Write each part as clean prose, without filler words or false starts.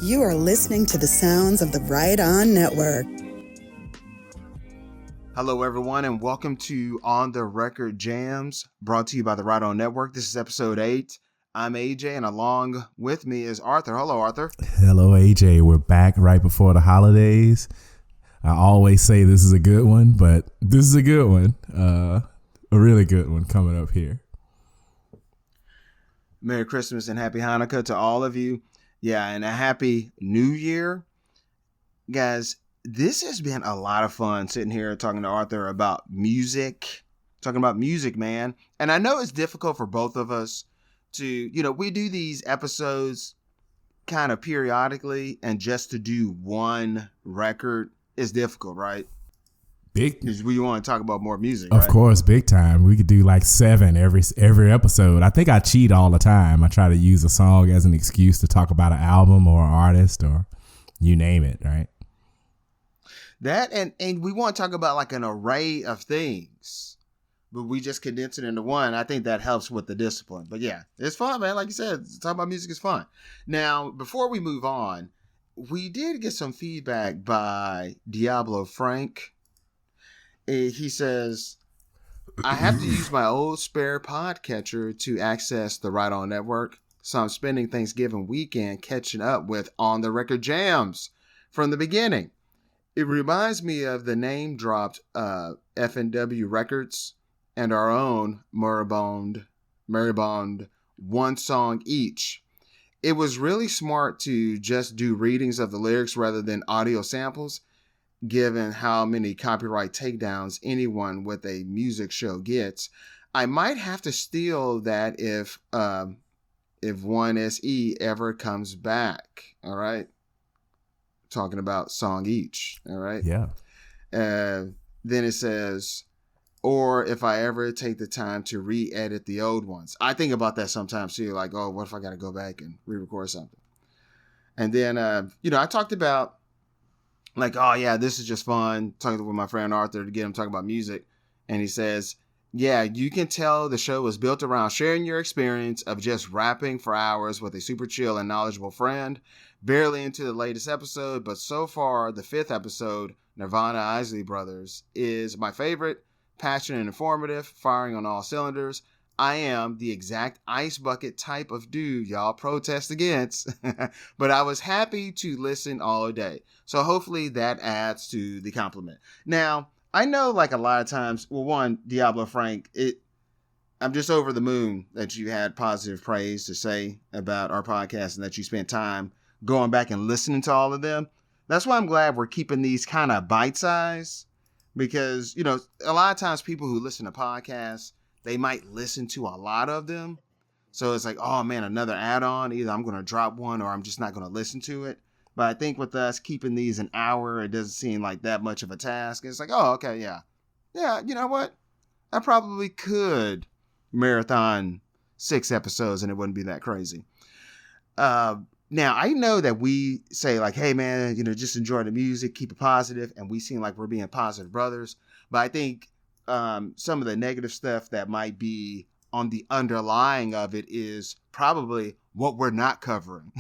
You are listening to the sounds of the Right On Network. Hello, everyone, and welcome to On the Record Jams, brought to you by the Right On Network. This is episode 8. I'm AJ, and along with me is Arthur. Hello, Arthur. Hello, AJ. We're back right before the holidays. I always say this is a good one, but this is a good one. A really good one coming up here. Merry Christmas and Happy Hanukkah to all of you. Yeah, and a Happy New Year. Guys, this has been a lot of fun sitting here talking to Arthur about music. Talking about music, man. And I know it's difficult for both of us to, we do these episodes kind of periodically, and just to do one record is difficult, right? Because we want to talk about more music, Of right? course, big time. We could do like 7 every episode. I think I cheat all the time. I try to use a song as an excuse to talk about an album or an artist or you name it, right? That and we want to talk about like an array of things, but we just condense it into one. I think that helps with the discipline. But yeah, it's fun, man. Like you said, talking about music is fun. Now, before we move on, we did get some feedback by Diablo Frank. He says, I have to use my old spare podcatcher to access the Right On Network, so I'm spending Thanksgiving weekend catching up with On the Record Jams from the beginning. It reminds me of the name-dropped F&W Records and our own Moribund, one song each. It was really smart to just do readings of the lyrics rather than audio samples, given how many copyright takedowns anyone with a music show gets. I might have to steal that if 1SE ever comes back. All right. Talking about song each. All right. Yeah. Then it says, or if I ever take the time to re-edit the old ones. I think about that sometimes too. Like, oh, what if I got to go back and re-record something? And then, I talked about, like, oh, yeah, this is just fun, talking with my friend Arthur to get him talking about music. And he says, yeah, you can tell the show was built around sharing your experience of just rapping for hours with a super chill and knowledgeable friend. Barely into the latest episode, but so far, the 5th episode, Nirvana Isley Brothers, is my favorite, passionate and informative, firing on all cylinders. I am the exact ice bucket type of dude y'all protest against, but I was happy to listen all day. So hopefully that adds to the compliment. Now, I know like a lot of times, well, one, Diablo Frank, I'm just over the moon that you had positive praise to say about our podcast and that you spent time going back and listening to all of them. That's why I'm glad we're keeping these kind of bite-sized, because, a lot of times people who listen to podcasts, they might listen to a lot of them. So it's like, oh man, another add-on. Either I'm going to drop one or I'm just not going to listen to it. But I think with us keeping these an hour, it doesn't seem like that much of a task. It's like, oh, okay, yeah. Yeah, you know what? I probably could marathon 6 episodes and it wouldn't be that crazy. Now, I know that we say like, hey man, just enjoy the music, keep it positive. And we seem like we're being positive brothers. But I think some of the negative stuff that might be on the underlying of it is probably what we're not covering.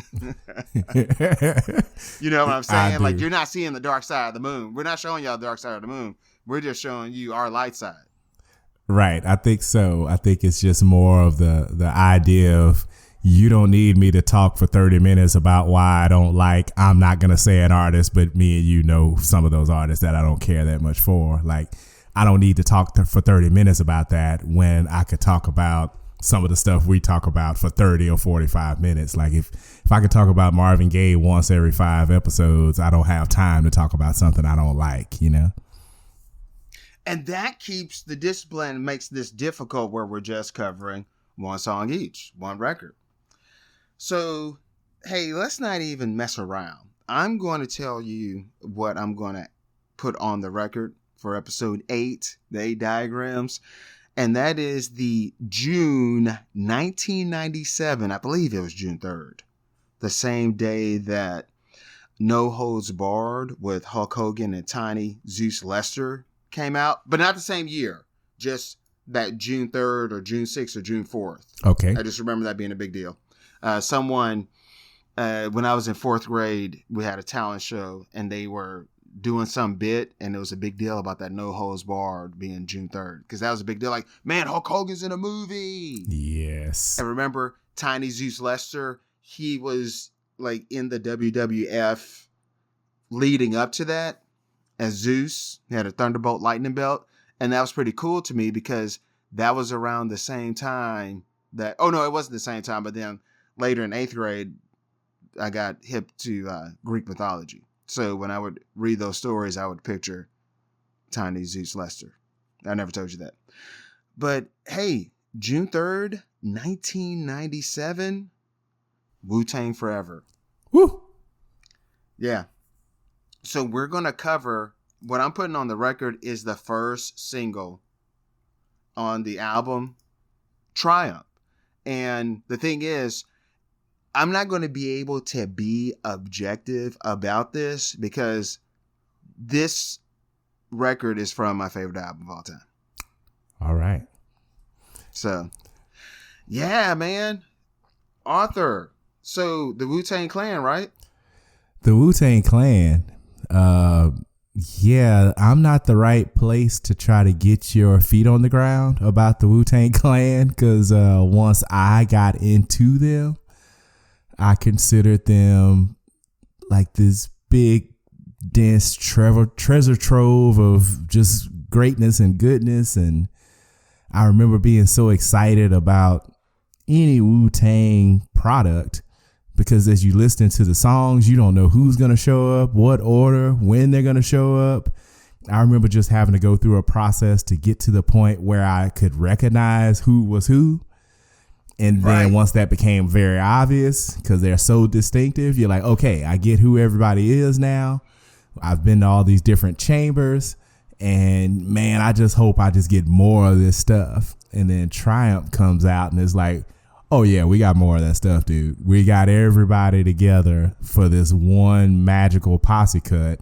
You know what I'm saying? Like, you're not seeing the dark side of the moon. We're not showing y'all the dark side of the moon. We're just showing you our light side. Right. I think so. I think it's just more of the idea of, you don't need me to talk for 30 minutes about why I don't like, I'm not going to say an artist, but me and you know some of those artists that I don't care that much for. Like, I don't need to talk for 30 minutes about that when I could talk about some of the stuff we talk about for 30 or 45 minutes. Like if I could talk about Marvin Gaye once every 5 episodes, I don't have time to talk about something I don't like, And that keeps the discipline, makes this difficult where we're just covering one song each, one record. So, hey, let's not even mess around. I'm going to tell you what I'm going to put on the record for episode 8, the 8 diagrams. And that is the June 1997, I believe it was June 3rd, the same day that No Holds Barred with Hulk Hogan and Tiny Zeus Lester came out, but not the same year, just that June 3rd or June 6th or June 4th. Okay. I just remember that being a big deal. Someone when I was in 4th grade, we had a talent show and they were doing some bit, and it was a big deal about that No Holds Barred being June 3rd, because that was a big deal. Like, man, Hulk Hogan's in a movie. Yes. And remember Tiny Zeus Lester? He was like in the WWF leading up to that as Zeus. He had a Thunderbolt lightning belt, and that was pretty cool to me because that was around the same time that, oh no, it wasn't the same time, but then later in 8th grade, I got hip to Greek mythology. So when I would read those stories, I would picture Tiny Zeus Lester. I never told you that. But hey, June 3rd, 1997, Wu-Tang Forever. Woo! Yeah. So we're going to cover, what I'm putting on the record is the first single on the album, Triumph. And the thing is, I'm not going to be able to be objective about this because this record is from my favorite album of all time. All right. So, yeah, man. Arthur. So, the Wu-Tang Clan, right? The Wu-Tang Clan. Yeah, I'm not the right place to try to get your feet on the ground about the Wu-Tang Clan because once I got into them, I considered them like this big, dense treasure trove of just greatness and goodness. And I remember being so excited about any Wu-Tang product because as you listen to the songs, you don't know who's going to show up, what order, when they're going to show up. I remember just having to go through a process to get to the point where I could recognize who was who. And then once that became very obvious, because they're so distinctive, you're like, okay, I get who everybody is now. I've been to all these different chambers. And man, I just hope I just get more of this stuff. And then Triumph comes out and it's like, oh yeah, we got more of that stuff, dude. We got everybody together for this one magical posse cut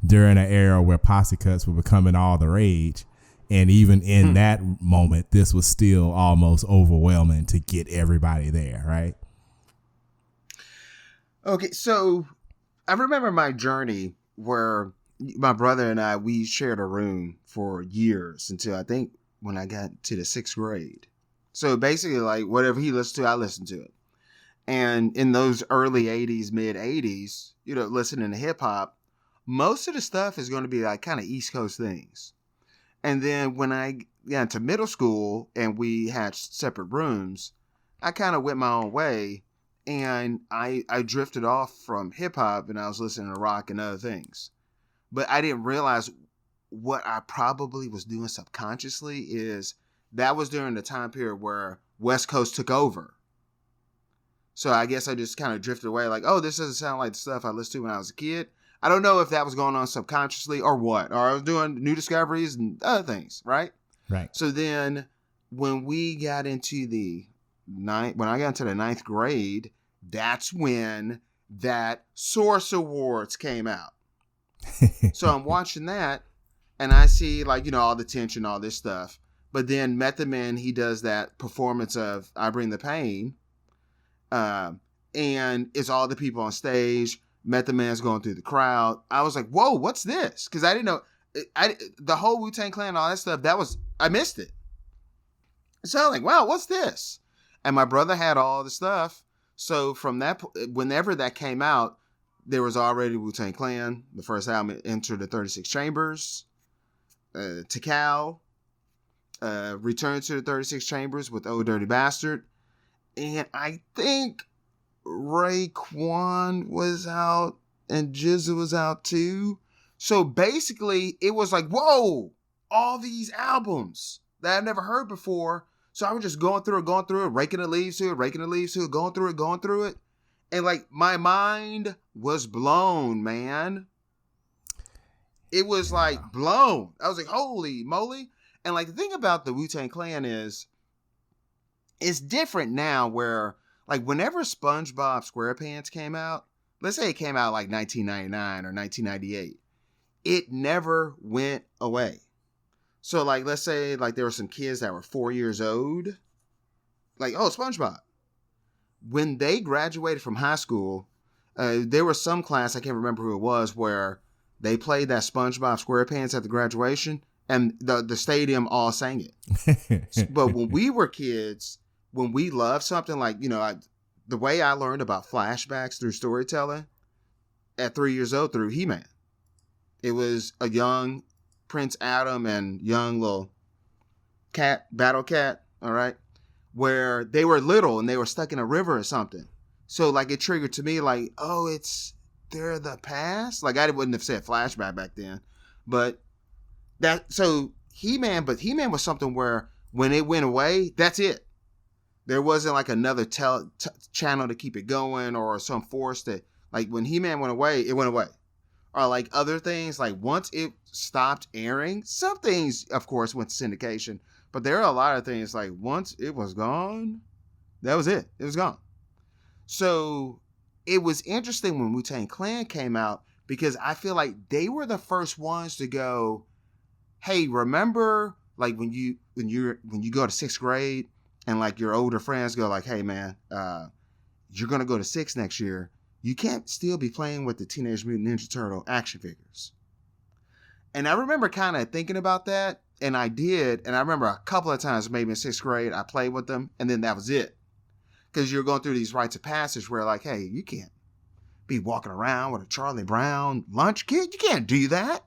during an era where posse cuts were becoming all the rage. And even in that moment, this was still almost overwhelming to get everybody there, right? Okay, so I remember my journey where my brother and I, we shared a room for years until I think when I got to the 6th grade. So basically, like, whatever he listened to, I listened to it. And in those early 80s, mid 80s, you know, listening to hip hop, most of the stuff is going to be like kind of East Coast things. And then when I got into middle school and we had separate rooms, I kind of went my own way and I drifted off from hip hop and I was listening to rock and other things. But I didn't realize what I probably was doing subconsciously is that was during the time period where West Coast took over. So I guess I just kind of drifted away like, oh, this doesn't sound like the stuff I listened to when I was a kid. I don't know if that was going on subconsciously or what, or I was doing new discoveries and other things, right? Right. So then when we got into when I got into the 9th grade, that's when that Source Awards came out. So I'm watching that and I see like, you know, all the tension, all this stuff. But then Method Man, he does that performance of I Bring the Pain. And it's all the people on stage. Method Man's going through the crowd. I was like, whoa, what's this? Because I didn't know. The whole Wu-Tang Clan, all that stuff, I missed it. So I'm like, wow, what's this? And my brother had all the stuff. So from that, whenever that came out, there was already Wu-Tang Clan. The first album entered the 36 Chambers. Tikal returned to the 36 Chambers with Oh Dirty Bastard. And I think Raekwon was out and GZA was out too. So basically it was like, whoa, all these albums that I've never heard before. So I was just going through it, raking the leaves to it, going through it. And like my mind was blown, man. It was like blown. I was like, holy moly. And like the thing about the Wu-Tang Clan is it's different now where like whenever SpongeBob SquarePants came out, let's say it came out like 1999 or 1998, it never went away. So like, let's say like there were some kids that were 4 years old, like, oh, SpongeBob. When they graduated from high school, There was some class, I can't remember who it was, where they played that SpongeBob SquarePants at the graduation, and the stadium all sang it. But when we were kids, when we loved something, like, the way I learned about flashbacks through storytelling at 3 years old through He-Man. It was a young Prince Adam and young little battle cat, all right, where they were little and they were stuck in a river or something. So, like, it triggered to me, like, oh, they're the past? Like, I wouldn't have said flashback back then. But He-Man was something where when it went away, that's it. There wasn't, like, another channel to keep it going or some force that, like, when He-Man went away, it went away. Or, like, other things, like, once it stopped airing, some things, of course, went to syndication. But there are a lot of things, like, once it was gone, that was it. It was gone. So it was interesting when Wu-Tang Clan came out, because I feel like they were the first ones to go, hey, remember, like, when you go to sixth grade and, like, your older friends go, like, hey, man, you're going to go to 6 next year. You can't still be playing with the Teenage Mutant Ninja Turtle action figures. And I remember kind of thinking about that, and I did. And I remember a couple of times, maybe in 6th grade, I played with them, and then that was it. Because you're going through these rites of passage where, like, hey, you can't be walking around with a Charlie Brown lunch kit. You can't do that.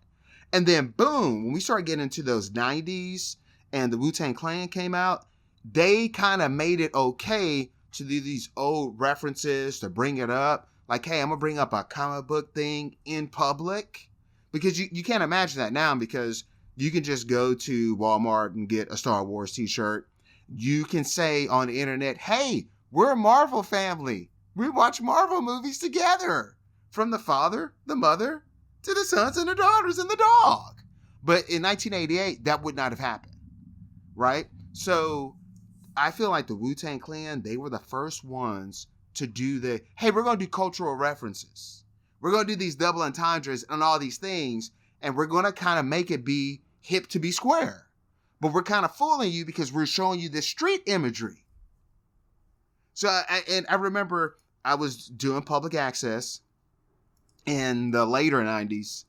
And then, boom, when we started getting into those 90s and the Wu-Tang Clan came out, they kind of made it okay to do these old references, to bring it up. Like, hey, I'm going to bring up a comic book thing in public. Because you can't imagine that now, because you can just go to Walmart and get a Star Wars t-shirt. You can say on the internet, hey, we're a Marvel family. We watch Marvel movies together. From the father, the mother, to the sons and the daughters and the dog. But in 1988, that would not have happened. Right? So I feel like the Wu-Tang Clan, they were the first ones to do hey, we're going to do cultural references. We're going to do these double entendres and all these things, and we're going to kind of make it be hip to be square. But we're kind of fooling you because we're showing you the street imagery. So, I remember I was doing public access in the later 90s,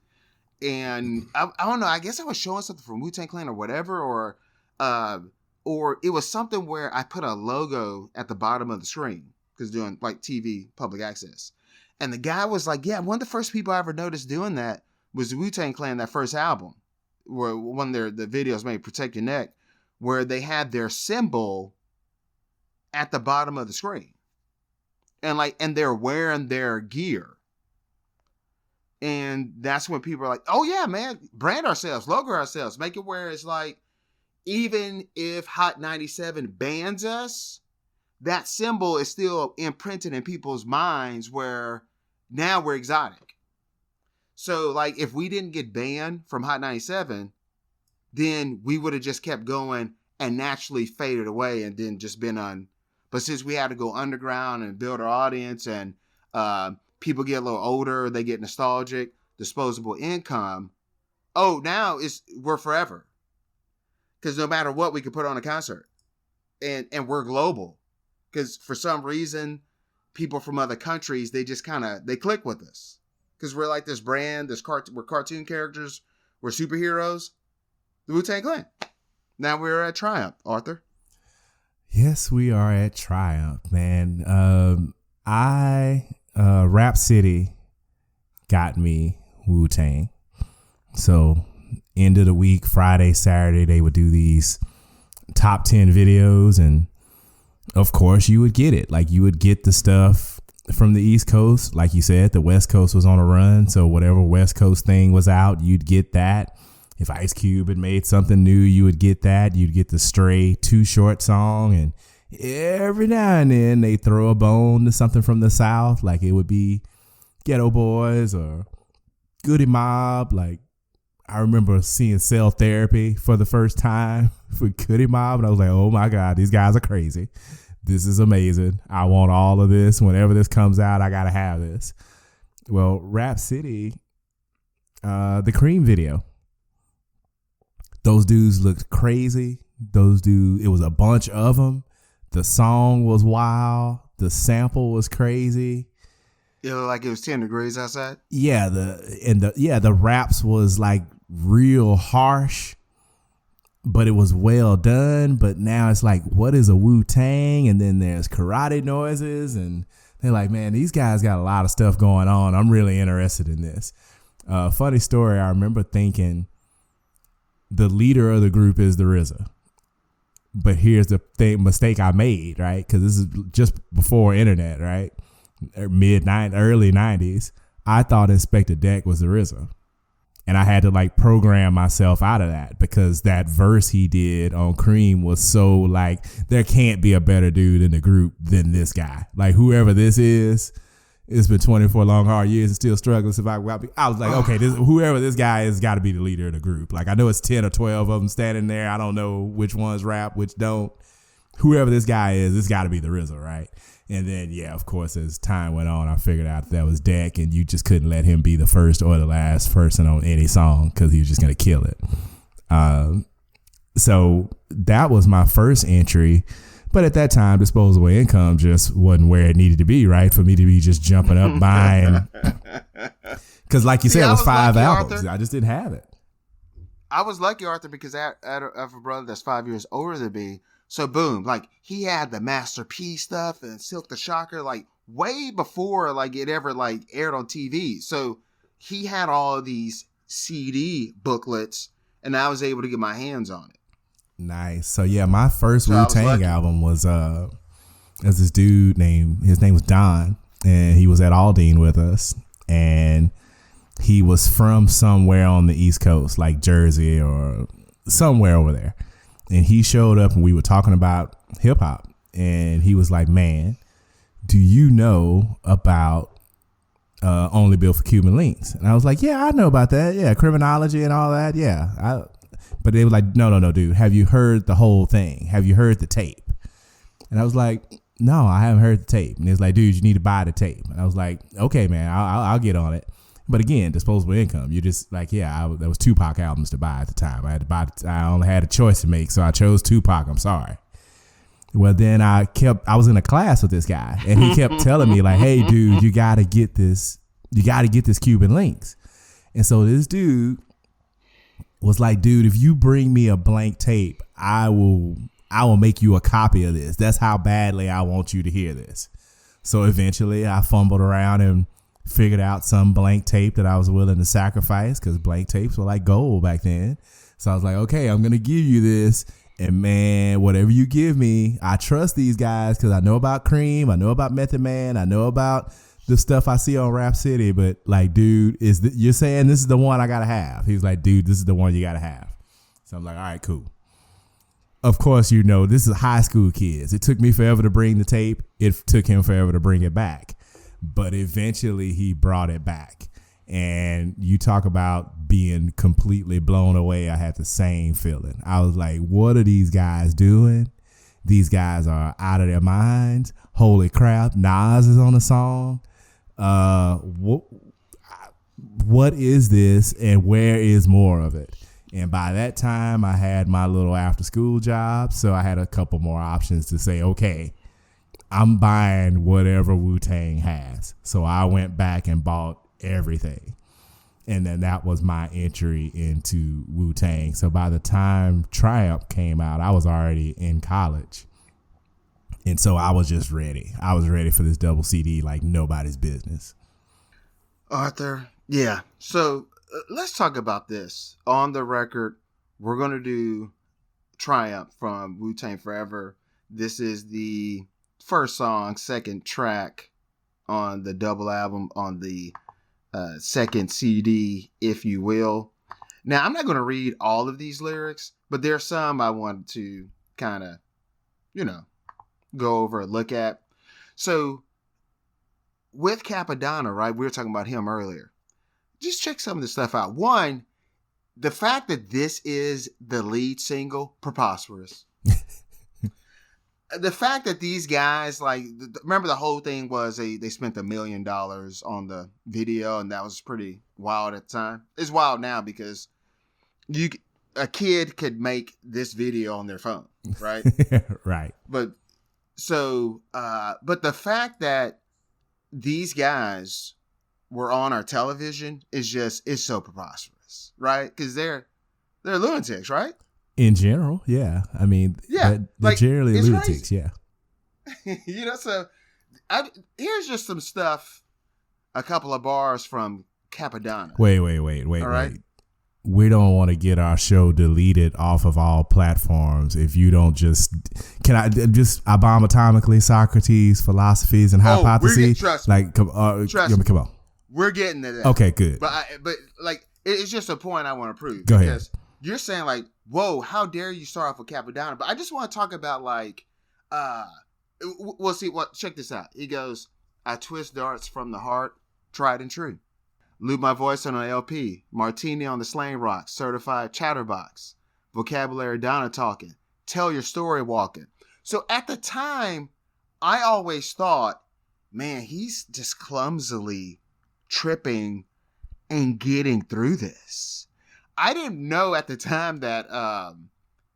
and I don't know, I guess I was showing something from Wu-Tang Clan or whatever, or it was something where I put a logo at the bottom of the screen, because doing, like, TV public access. And the guy was like, yeah, one of the first people I ever noticed doing that was the Wu-Tang Clan, that first album, where one of the videos made, Protect Your Neck, where they had their symbol at the bottom of the screen. And they're wearing their gear. And that's when people are like, oh yeah, man, brand ourselves, logo ourselves, make it where it's like, even if Hot 97 bans us, that symbol is still imprinted in people's minds, where now we're exotic. So, like, if we didn't get banned from Hot 97, then we would have just kept going and naturally faded away and then just been on. But since we had to go underground and build our audience, and people get a little older, they get nostalgic, disposable income, now we're forever. Because no matter what, we could put on a concert. And we're global. Because for some reason, people from other countries, they just they click with us. Because we're like this brand, we're cartoon characters, we're superheroes. The Wu-Tang Clan. Now we're at Triumph, Arthur. Yes, we are at Triumph, man. Rap City got me Wu-Tang. So end of the week, Friday, Saturday, they would do these top 10 videos, and of course you would get it. Like, you would get the stuff from the East Coast. Like you said, the West Coast was on a run, so whatever West Coast thing was out, you'd get that. If Ice Cube had made something new, you would get that. You'd get the Stray Too Short song, and every now and then they throw a bone to something from the South, like it would be Ghetto Boys or Goody Mob. Like, I remember seeing Cell Therapy for the first time for Goody Mob, and I was like, oh my God, these guys are crazy. This is amazing. I want all of this. Whenever this comes out, I got to have this. Well, Rap City, the Cream video. Those dudes looked crazy. It was a bunch of them. The song was wild. The sample was crazy. It looked like it was 10 degrees outside. Yeah, the raps was like real harsh, but it was well done. But now it's like, what is a Wu-Tang? And then there's karate noises, and they're like, man, these guys got a lot of stuff going on. I'm really interested in this. Funny story, I remember thinking the leader of the group is the RZA. But here's the mistake I made, right? Because this is just before internet, right? Early 90s. I thought Inspector Deck was the RZA. And I had to like program myself out of that because that verse he did on Cream was so like, there can't be a better dude in the group than this guy. Like whoever this is, it's been 24 long, hard years and still struggling to survive. I was like, okay, whoever this guy is got to be the leader of the group. Like I know it's 10 or 12 of them standing there. I don't know which ones rap, which don't. Whoever this guy is, it's got to be the RZA, right? And then, yeah, of course, as time went on, I figured out that was Deck, and you just couldn't let him be the first or the last person on any song because he was just going to kill it. So that was my first entry. But at that time, disposable income just wasn't where it needed to be, right? For me to be just jumping up buying. Because like you said, it was 5 albums. Arthur. I just didn't have it. I was lucky, Arthur, because I have a brother that's 5 years older than me. So boom, like he had the Master P stuff and Silk the Shocker, like way before like it ever like aired on TV. So he had all of these CD booklets, and I was able to get my hands on it. Nice. So yeah, my first Wu-Tang album was this dude his name was Don, and he was at Aldine with us, and he was from somewhere on the East Coast, like Jersey or somewhere over there. And he showed up and we were talking about hip hop, and he was like, man, do you know about Only Built for Cuban Links? And I was like, yeah, I know about that. Yeah. Criminology and all that. Yeah. But they were like, no, dude. Have you heard the whole thing? Have you heard the tape? And I was like, no, I haven't heard the tape. And he was like, dude, you need to buy the tape. And I was like, okay, man, I'll get on it. But again, disposable income. You're just like, yeah, there was Tupac albums to buy at the time. I only had a choice to make, so I chose Tupac. I'm sorry. Well, then I was in a class with this guy, and he kept telling me like, hey, dude, you got to get this Cuban Links. And so this dude was like, dude, if you bring me a blank tape, I will make you a copy of this. That's how badly I want you to hear this. So eventually I fumbled around and figured out some blank tape that I was willing to sacrifice, because blank tapes were like gold back then. So I was like, okay, I'm going to give you this. And man, whatever you give me, I trust these guys because I know about Cream. I know about Method Man. I know about the stuff I see on Rap City. But like, dude, you're saying this is the one I got to have? He was like, dude, this is the one you got to have. So I'm like, all right, cool. Of course, this is high school kids. It took me forever to bring the tape. It took him forever to bring it back. But eventually he brought it back. And you talk about being completely blown away. I had the same feeling. I was like, what are these guys doing? These guys are out of their minds. Holy crap. Nas is on the song. What is this, and where is more of it? And by that time, I had my little after school job. So I had a couple more options to say, okay, I'm buying whatever Wu-Tang has. So I went back and bought everything. And then that was my entry into Wu-Tang. So by the time Triumph came out, I was already in college. And so I was just ready. I was ready for this double CD like nobody's business. Arthur, yeah. So let's talk about this. On the record, we're going to do Triumph from Wu-Tang Forever. This is the first song, second track on the double album, on the second CD, if you will. Now, I'm not going to read all of these lyrics, but there's some I wanted to kind of, go over and look at. So with Capadonna, right? We were talking about him earlier. Just check some of this stuff out. One, the fact that this is the lead single, preposterous. The fact that these guys, remember the whole thing was they spent $1 million on the video, and that was pretty wild at the time. It's wild now because a kid could make this video on their phone, right? Right. But the fact that these guys were on our television is it's so preposterous, right? Because they're lunatics, right? In general, yeah. I mean, yeah, they're generally lunatics, crazy. yeah. So here's just some stuff, a couple of bars from Capadonna. Wait. All right? We don't want to get our show deleted off of all platforms if you don't can I bomb atomically Socrates, philosophies, and hypotheses? Trust me. Come on. We're getting to that. Okay, good. But it's just a point I want to prove. Go ahead. Because you're saying like, whoa, how dare you start off with Capadonna? But I just want to talk about we'll see. Check this out. He goes, I twist darts from the heart, tried and true. Lube my voice on an LP. Martini on the slang rock. Certified chatterbox. Vocabulary Donna talking. Tell your story walking. So at the time, I always thought, man, he's just clumsily tripping and getting through this. I didn't know at the time that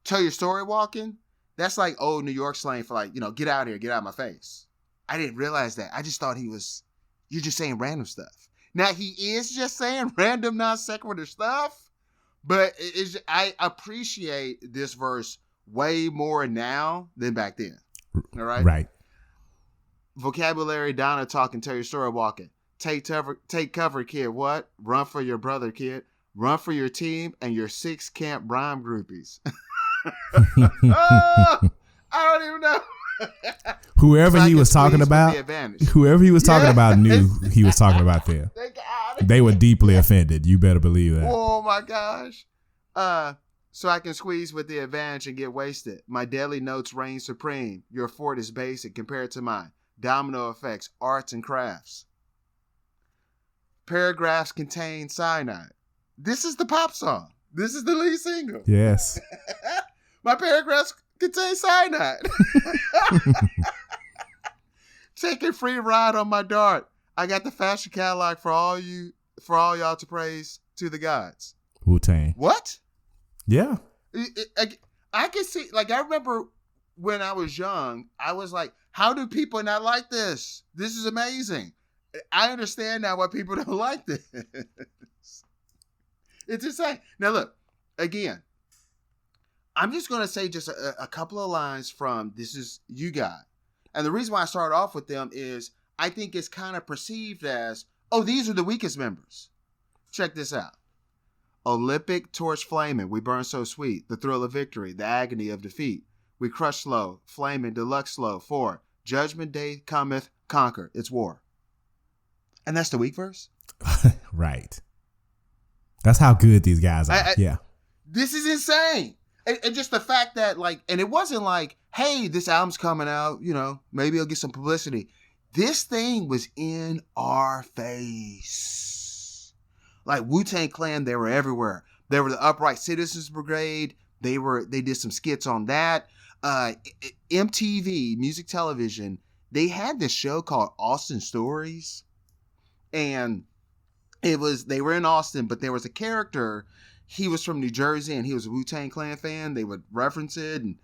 tell your story walking, that's like old New York slang for get out of here, get out of my face. I didn't realize that. I just thought you're just saying random stuff. Now, he is just saying random non sequitur stuff, but I appreciate this verse way more now than back then. All right? Right. Vocabulary Donna talking, tell your story walking. Take cover, kid. What? Run for your brother, kid. Run for your team and your 6 camp rhyme groupies. I don't even know. Whoever he was talking about knew he was talking about them. They were deeply offended. You better believe that. Oh my gosh. So I can squeeze with the advantage and get wasted. My deadly notes reign supreme. Your fort is basic compared to mine. Domino effects, arts and crafts. Paragraphs contain cyanide. This is the pop song. This is the lead single. Yes. My paragraphs contain cyanide. Take a free ride on my dart. I got the fashion catalog for all y'all to praise to the gods. Wu-Tang. What? Yeah. I can see, I remember when I was young, I was like, how do people not like this? This is amazing. I understand now why people don't like this. It's insane. Now look, again, I'm just going to say just a couple of lines from This Is You Got. And the reason why I started off with them is I think it's kind of perceived as, oh, these are the weakest members. Check this out. Olympic torch flaming, we burn so sweet. The thrill of victory, the agony of defeat. We crush slow, flaming, deluxe slow. For judgment day cometh, conquer. It's war. And that's the weak verse? Right. That's how good these guys are. Yeah. This is insane. And just the fact that, and it wasn't like, hey, this album's coming out, maybe I'll get some publicity. This thing was in our face. Like Wu-Tang Clan, they were everywhere. They were the Upright Citizens Brigade. They did some skits on that. MTV, Music Television, they had this show called Austin Stories. And they were in Austin, but there was a character. He was from New Jersey and he was a Wu-Tang Clan fan. They would reference it. And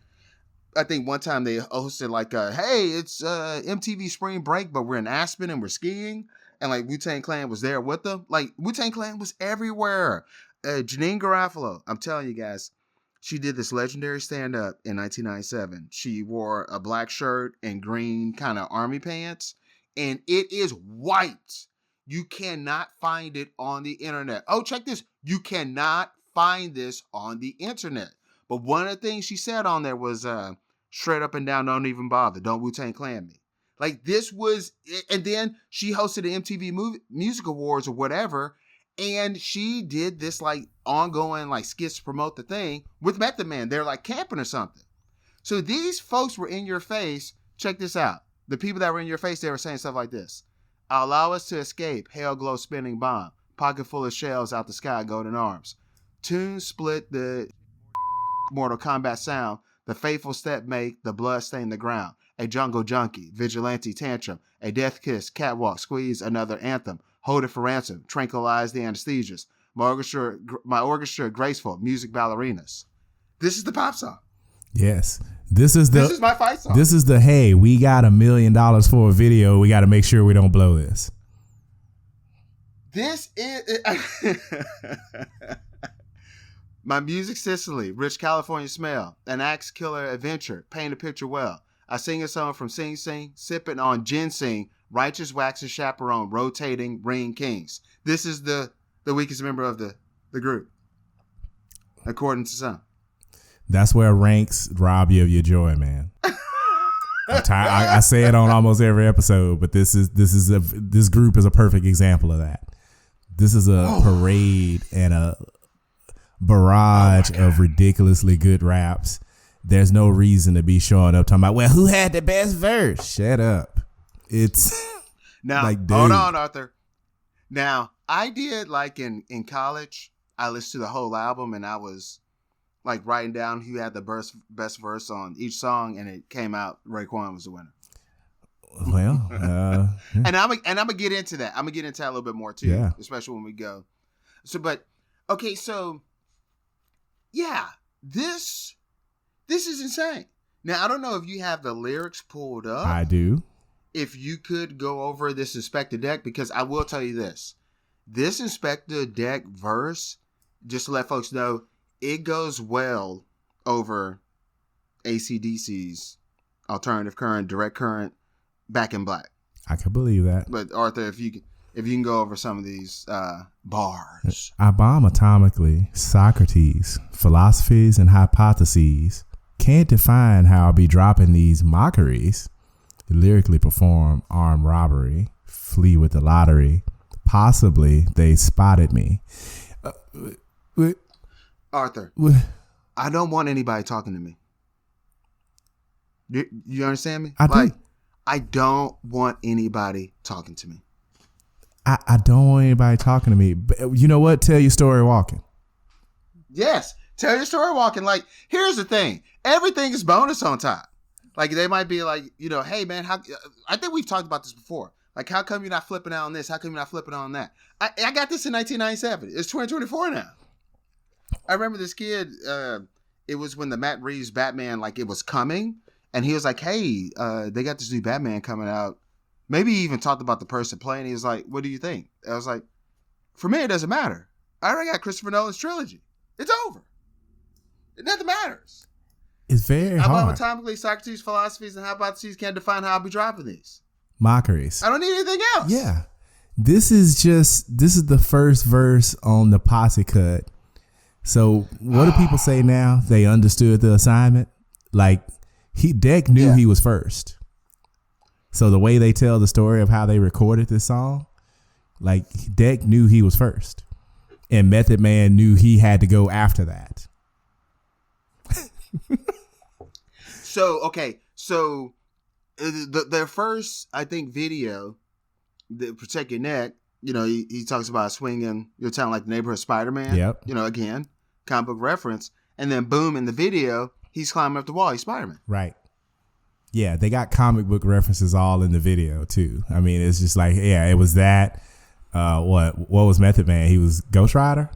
I think one time they hosted hey, it's MTV Spring Break, but we're in Aspen and we're skiing. And Wu-Tang Clan was there with them. Wu-Tang Clan was everywhere. Janine Garofalo, I'm telling you guys, she did this legendary stand-up in 1997. She wore a black shirt and green kind of army pants. And it is white. You cannot find it on the internet. Oh, check this. You cannot find this on the internet. But one of the things she said on there was straight up and down, don't even bother. Don't Wu-Tang Clan me. This was, and then she hosted the MTV Music Awards or whatever, and she did this ongoing skits to promote the thing with Method Man. They're camping or something. So these folks were in your face. Check this out. The people that were in your face, they were saying stuff like this. Allow us to escape, hail glow spinning bomb, pocket full of shells out the sky, golden arms. Tune split the Mortal Kombat sound, the faithful step make, the blood stain the ground. A jungle junkie, vigilante tantrum, a death kiss, catwalk, squeeze, another anthem, hold it for ransom, tranquilize the anesthesias. My orchestra graceful, music ballerinas. This is the pop song. Yes. This is my fight song. This is the, hey, we got $1 million for a video. We got to make sure we don't blow this. This is my music Sicily, rich California smell, an axe killer adventure, paint a picture well. I sing a song from Sing Sing, sipping on ginseng, righteous wax and chaperone, rotating ring kings. This is the weakest member of the group, according to some. That's where ranks rob you of your joy, man. I say it on almost every episode, but this group is a perfect example of that. This is a parade and a barrage of ridiculously good raps. There's no reason to be showing up talking about, well, who had the best verse? Shut up. It's now, like, dude. Hold on, Arthur. Now, I did, like, in college, I listened to the whole album, and I was like writing down who had the best verse on each song, and it came out Raekwon was the winner. Well, and I'm gonna get into that. I'm gonna get into that a little bit more too, especially when we go. So, but okay, so yeah, this is insane. Now, I don't know if you have the lyrics pulled up. I do. If you could go over this Inspector Deck, because I will tell you this Inspector Deck verse, just to let folks know, it goes well over AC/DC's alternative current, direct current, Back in Black. I can believe that. But Arthur, if you can go over some of these bars. I bomb atomically, Socrates, philosophies and hypotheses. Can't define how I'll be dropping these mockeries. Lyrically perform armed robbery, flee with the lottery. Possibly they spotted me. Arthur, I don't want anybody talking to me. You understand me? I don't want anybody talking to me. I don't want anybody talking to me. But you know what? Tell your story walking. Yes. Tell your story walking. Like, here's the thing. Everything is bonus on top. Like, they might be like, hey, man, I think we've talked about this before. Like, how come you're not flipping out on this? How come you're not flipping out on that? I got this in 1997. It's 2024 now. I remember this kid, it was when the Matt Reeves Batman, like, it was coming. And he was like, hey, they got this new Batman coming out. Maybe he even talked about the person playing. He was like, what do you think? I was like, for me, it doesn't matter. I already got Christopher Nolan's trilogy. It's over. Nothing matters. It's very hard. Atomically, Socrates' philosophies and hypotheses can't define how I'll be dropping these. Mockeries. I don't need anything else. Yeah. This is the first verse on the posse cut. So what do people say now? They understood the assignment. Like, Deck knew he was first. So the way they tell the story of how they recorded this song, like, Deck knew he was first. And Method Man knew he had to go after that. So their first, I think, video, the Protect Your Neck, he talks about swinging your town like the neighborhood Spider-Man. Yep. Again, comic book reference. And then boom, in the video, he's climbing up the wall. He's Spider-Man. Right. Yeah, they got comic book references all in the video too. I mean, it's just like, yeah, it was that. What was Method Man? He was Ghost Rider.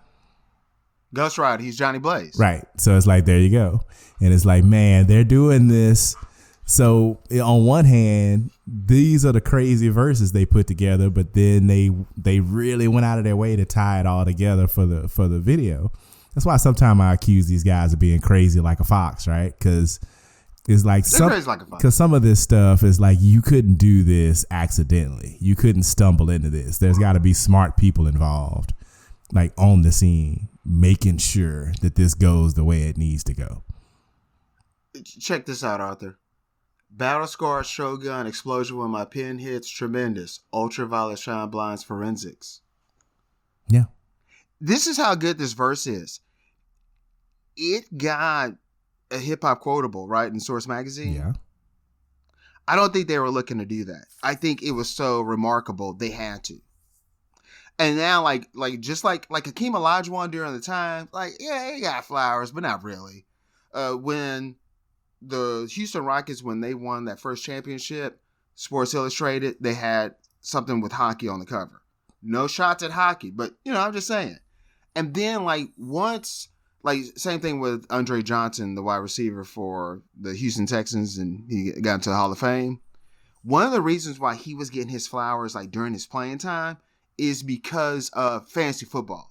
Ghost Rider. He's Johnny Blaze. Right. So it's like, there you go. And it's like, man, they're doing this. So on one hand, these are the crazy verses they put together, but then they really went out of their way to tie it all together for the video. That's why sometimes I accuse these guys of being crazy like a fox, right? Because it's like some of this stuff is like, you couldn't do this accidentally. You couldn't stumble into this. There's got to be smart people involved, like on the scene, making sure that this goes the way it needs to go. Check this out, Arthur. Battle scarred Shogun, explosion when my pen hits, tremendous. Ultraviolet shine blinds, forensics. Yeah. This is how good this verse is. It got a hip hop quotable, right, in Source Magazine. Yeah. I don't think they were looking to do that. I think it was so remarkable they had to. And now, like just like Hakeem Olajuwon during the time, like, yeah, he got flowers, but not really. When the Houston Rockets, when they won that first championship, Sports Illustrated, they had something with hockey on the cover. No shots at hockey, but I'm just saying. And then, like, once, like same thing with Andre Johnson, the wide receiver for the Houston Texans, and he got into the Hall of Fame. One of the reasons why he was getting his flowers like during his playing time is because of fantasy football.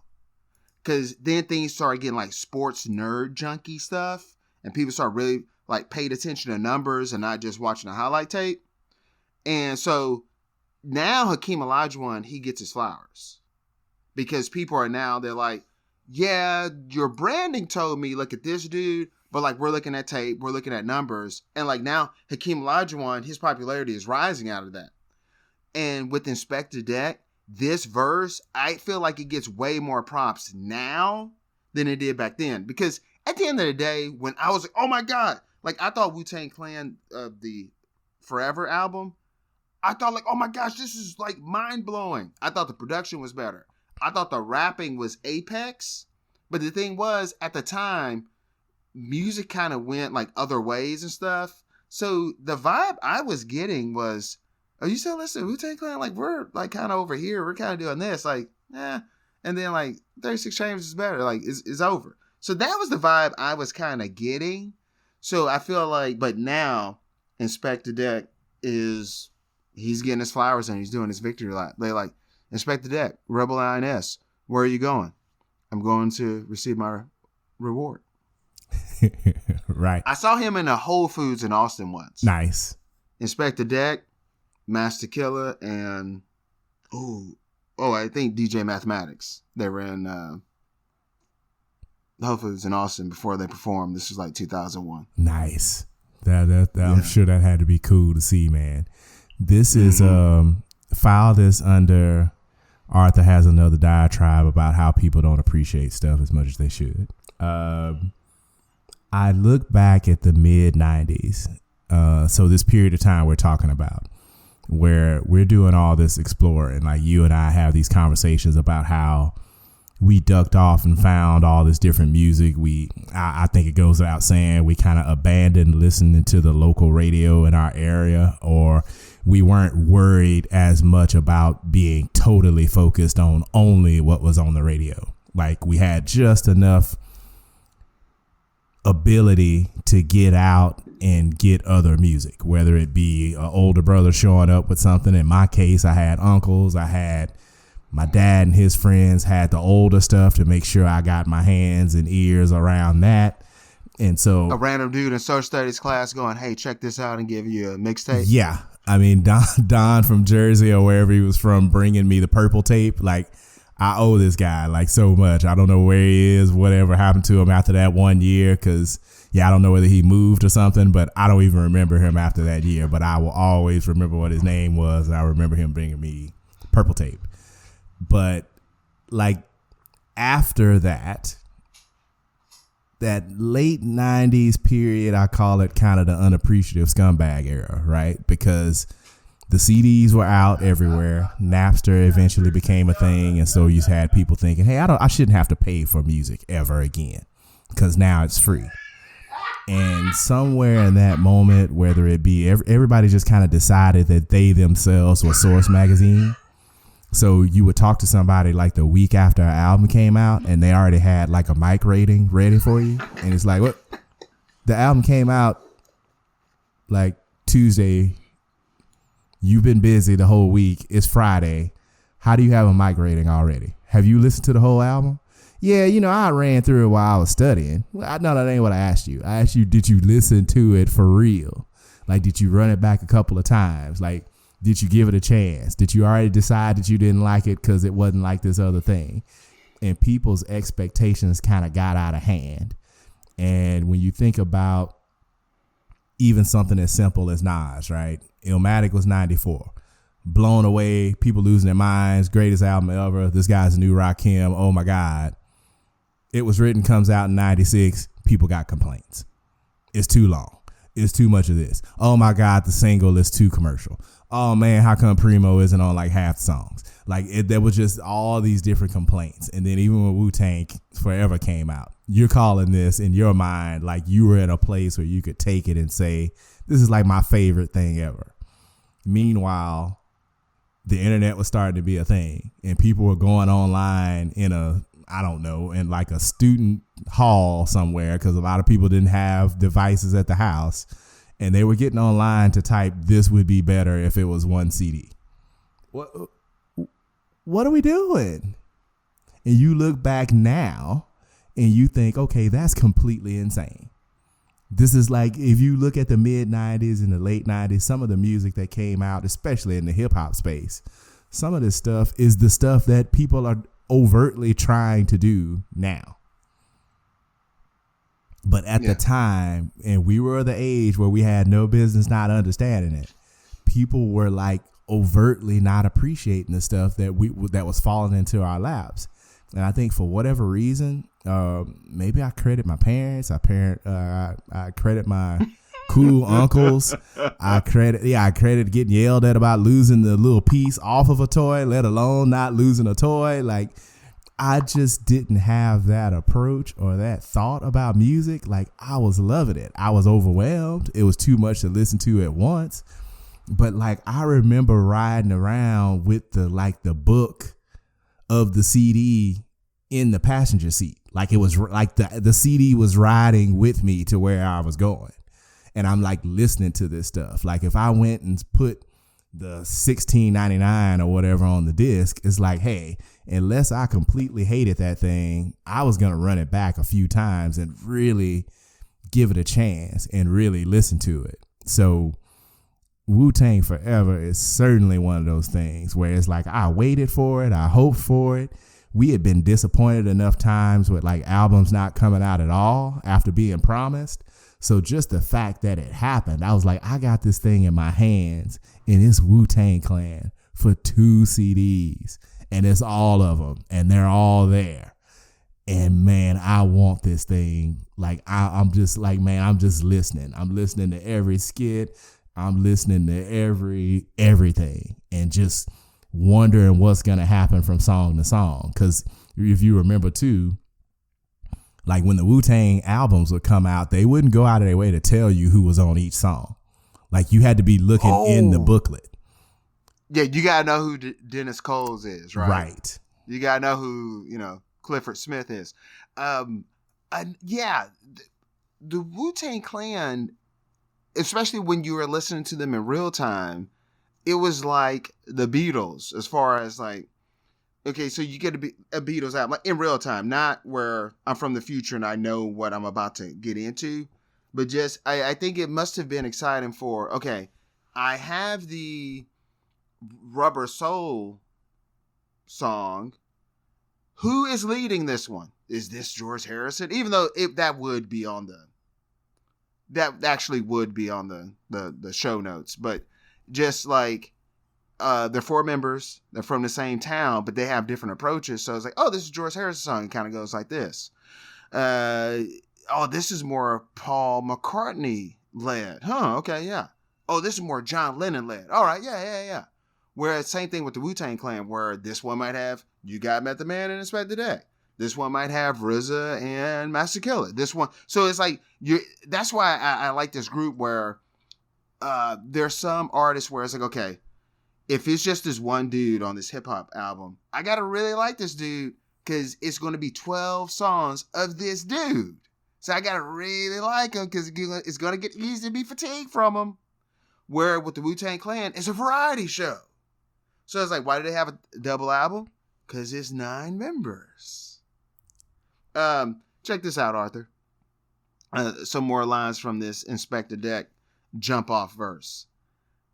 Because then things started getting like sports nerd junkie stuff, and people started really like paying attention to numbers and not just watching a highlight tape. And so now Hakeem Olajuwon, he gets his flowers because people are now, they're like, yeah, your branding told me, look at this dude, but like we're looking at tape, we're looking at numbers, and like now Hakeem Olajuwon, his popularity is rising out of that. And with Inspector Deck, this verse, I feel like it gets way more props now than it did back then. Because at the end of the day, when I was like, oh my God, like I thought Wu-Tang Clan, the Forever album, I thought like, oh my gosh, this is like mind blowing. I thought the production was better. I thought the rapping was apex. But the thing was, at the time, music kind of went like other ways and stuff. So the vibe I was getting was, oh, you still listen to Wu-Tang Clan? Like, we're like kind of over here. We're kind of doing this. Like, eh. And then like 36 Chambers is better. Like, it's over. So that was the vibe I was kind of getting. So I feel like, but now Inspector Deck is, he's getting his flowers and he's doing his victory lap. They like, Inspector Deck, Rebel INS, where are you going? I'm going to receive my reward. Right. I saw him in a Whole Foods in Austin once. Nice. Inspector Deck, Master Killer, and I think DJ Mathematics. They were in Whole Foods in Austin before they performed. This was like 2001. Nice. That I'm sure that had to be cool to see, man. This is file this under Arthur has another diatribe about how people don't appreciate stuff as much as they should. I look back at the mid 90s. So this period of time we're talking about where we're doing all this exploring, like you and I have these conversations about how we ducked off and found all this different music. I think it goes without saying, we kind of abandoned listening to the local radio in our area, or we weren't worried as much about being totally focused on only what was on the radio. Like we had just enough ability to get out and get other music, whether it be an older brother showing up with something. In my case, I had uncles, I had my dad and his friends had the older stuff to make sure I got my hands and ears around that. And so a random dude in social studies class going, hey, check this out, and give you a mixtape. Yeah. I mean, Don from Jersey or wherever he was from bringing me the purple tape. Like, I owe this guy like so much. I don't know where he is, whatever happened to him after that 1 year. Cause I don't know whether he moved or something, but I don't even remember him after that year, but I will always remember what his name was. And I remember him bringing me purple tape. But like after that late 90s period, I call it kind of the unappreciative scumbag era, right? Because the CDs were out everywhere. Napster eventually became a thing. And so you had people thinking, hey, I shouldn't have to pay for music ever again because now it's free. And somewhere in that moment, whether it be everybody just kind of decided that they themselves were Source Magazine. So you would talk to somebody like the week after an album came out and they already had like a mic rating ready for you. And it's like, what? The album came out like Tuesday. You've been busy the whole week. It's Friday. How do you have a mic rating already? Have you listened to the whole album? Yeah, I ran through it while I was studying. Well, no, that ain't what I asked you. I asked you, did you listen to it for real? Like, did you run it back a couple of times? Like, did you give it a chance? Did you already decide that you didn't like it because it wasn't like this other thing? And people's expectations kind of got out of hand. And when you think about even something as simple as Nas, right? Illmatic was 94. Blown away, people losing their minds, greatest album ever. This guy's a new Rakim. Oh my God. It Was Written comes out in 96. People got complaints. It's too long. It's too much of this. Oh my God, the single is too commercial. Oh man, how come Primo isn't on like half the songs? Like there was just all these different complaints. And then even when Wu-Tang Forever came out, you're calling this in your mind like you were in a place where you could take it and say, this is like my favorite thing ever. Meanwhile, the internet was starting to be a thing and people were going online in a I don't know, in like a student hall somewhere, because a lot of people didn't have devices at the house, and they were getting online to type, "This would be better if it was one CD." What are we doing? And you look back now and you think, okay, that's completely insane. This is like, if you look at the mid 90s and the late 90s, some of the music that came out, especially in the hip hop space, some of this stuff is the stuff that people are overtly trying to do now. But at the time, and we were the age where we had no business not understanding it, people were like overtly not appreciating the stuff that was falling into our laps. And I think for whatever reason, maybe I credit my parents. I credit my cool uncles. I credit getting yelled at about losing the little piece off of a toy, let alone not losing a toy. Like, I just didn't have that approach or that thought about music. Like, I was loving it. I was overwhelmed. It was too much to listen to at once. But like, I remember riding around with the book of the CD in the passenger seat. Like, it was like the CD was riding with me to where I was going. And I'm like listening to this stuff. Like, if I went and put the $16.99 or whatever on the disc, it's like, hey, unless I completely hated that thing, I was going to run it back a few times and really give it a chance and really listen to it. So Wu-Tang Forever is certainly one of those things where it's like, I waited for it. I hoped for it. We had been disappointed enough times with like albums not coming out at all after being promised. So just the fact that it happened, I was like, I got this thing in my hands and it's Wu-Tang Clan for 2 CDs and it's all of them and they're all there. And man, I want this thing. Like, I'm just like, man, I'm just listening. I'm listening to every skit. I'm listening to everything and just wondering what's going to happen from song to song. Because if you remember too, like when the Wu-Tang albums would come out, they wouldn't go out of their way to tell you who was on each song. Like, you had to be looking in the booklet. Yeah, you got to know who Dennis Coles is, right? Right. You got to know who, Clifford Smith is. The Wu-Tang Clan, especially when you were listening to them in real time, it was like the Beatles as far as like, okay, so you get a Beatles album like in real time, not where I'm from the future and I know what I'm about to get into, but just, I think it must have been exciting for, okay, I have the Rubber Soul song. Who is leading this one? Is this George Harrison? Even though that would be on that actually would be on the show notes, but just like, they're 4 members, they're from the same town, but they have different approaches. So it's like, oh, this is George Harrison's song. It kind of goes like this. This is more Paul McCartney led. Huh, okay, yeah. Oh, this is more John Lennon led. All right, yeah. Whereas same thing with the Wu-Tang Clan, where this one might have You Got Method Man and Inspector Deck. This one might have RZA and Master Killer. This one, so it's like that's why I like this group where there's some artists where it's like, okay, if it's just this one dude on this hip hop album, I gotta really like this dude because it's going to be 12 songs of this dude. So I gotta really like him because it's going to get easy to be fatigued from him. Where with the Wu-Tang Clan, it's a variety show. So it's like, why do they have a double album? Because it's 9 members. Check this out, Arthur. Some more lines from this Inspector Deck jump off verse.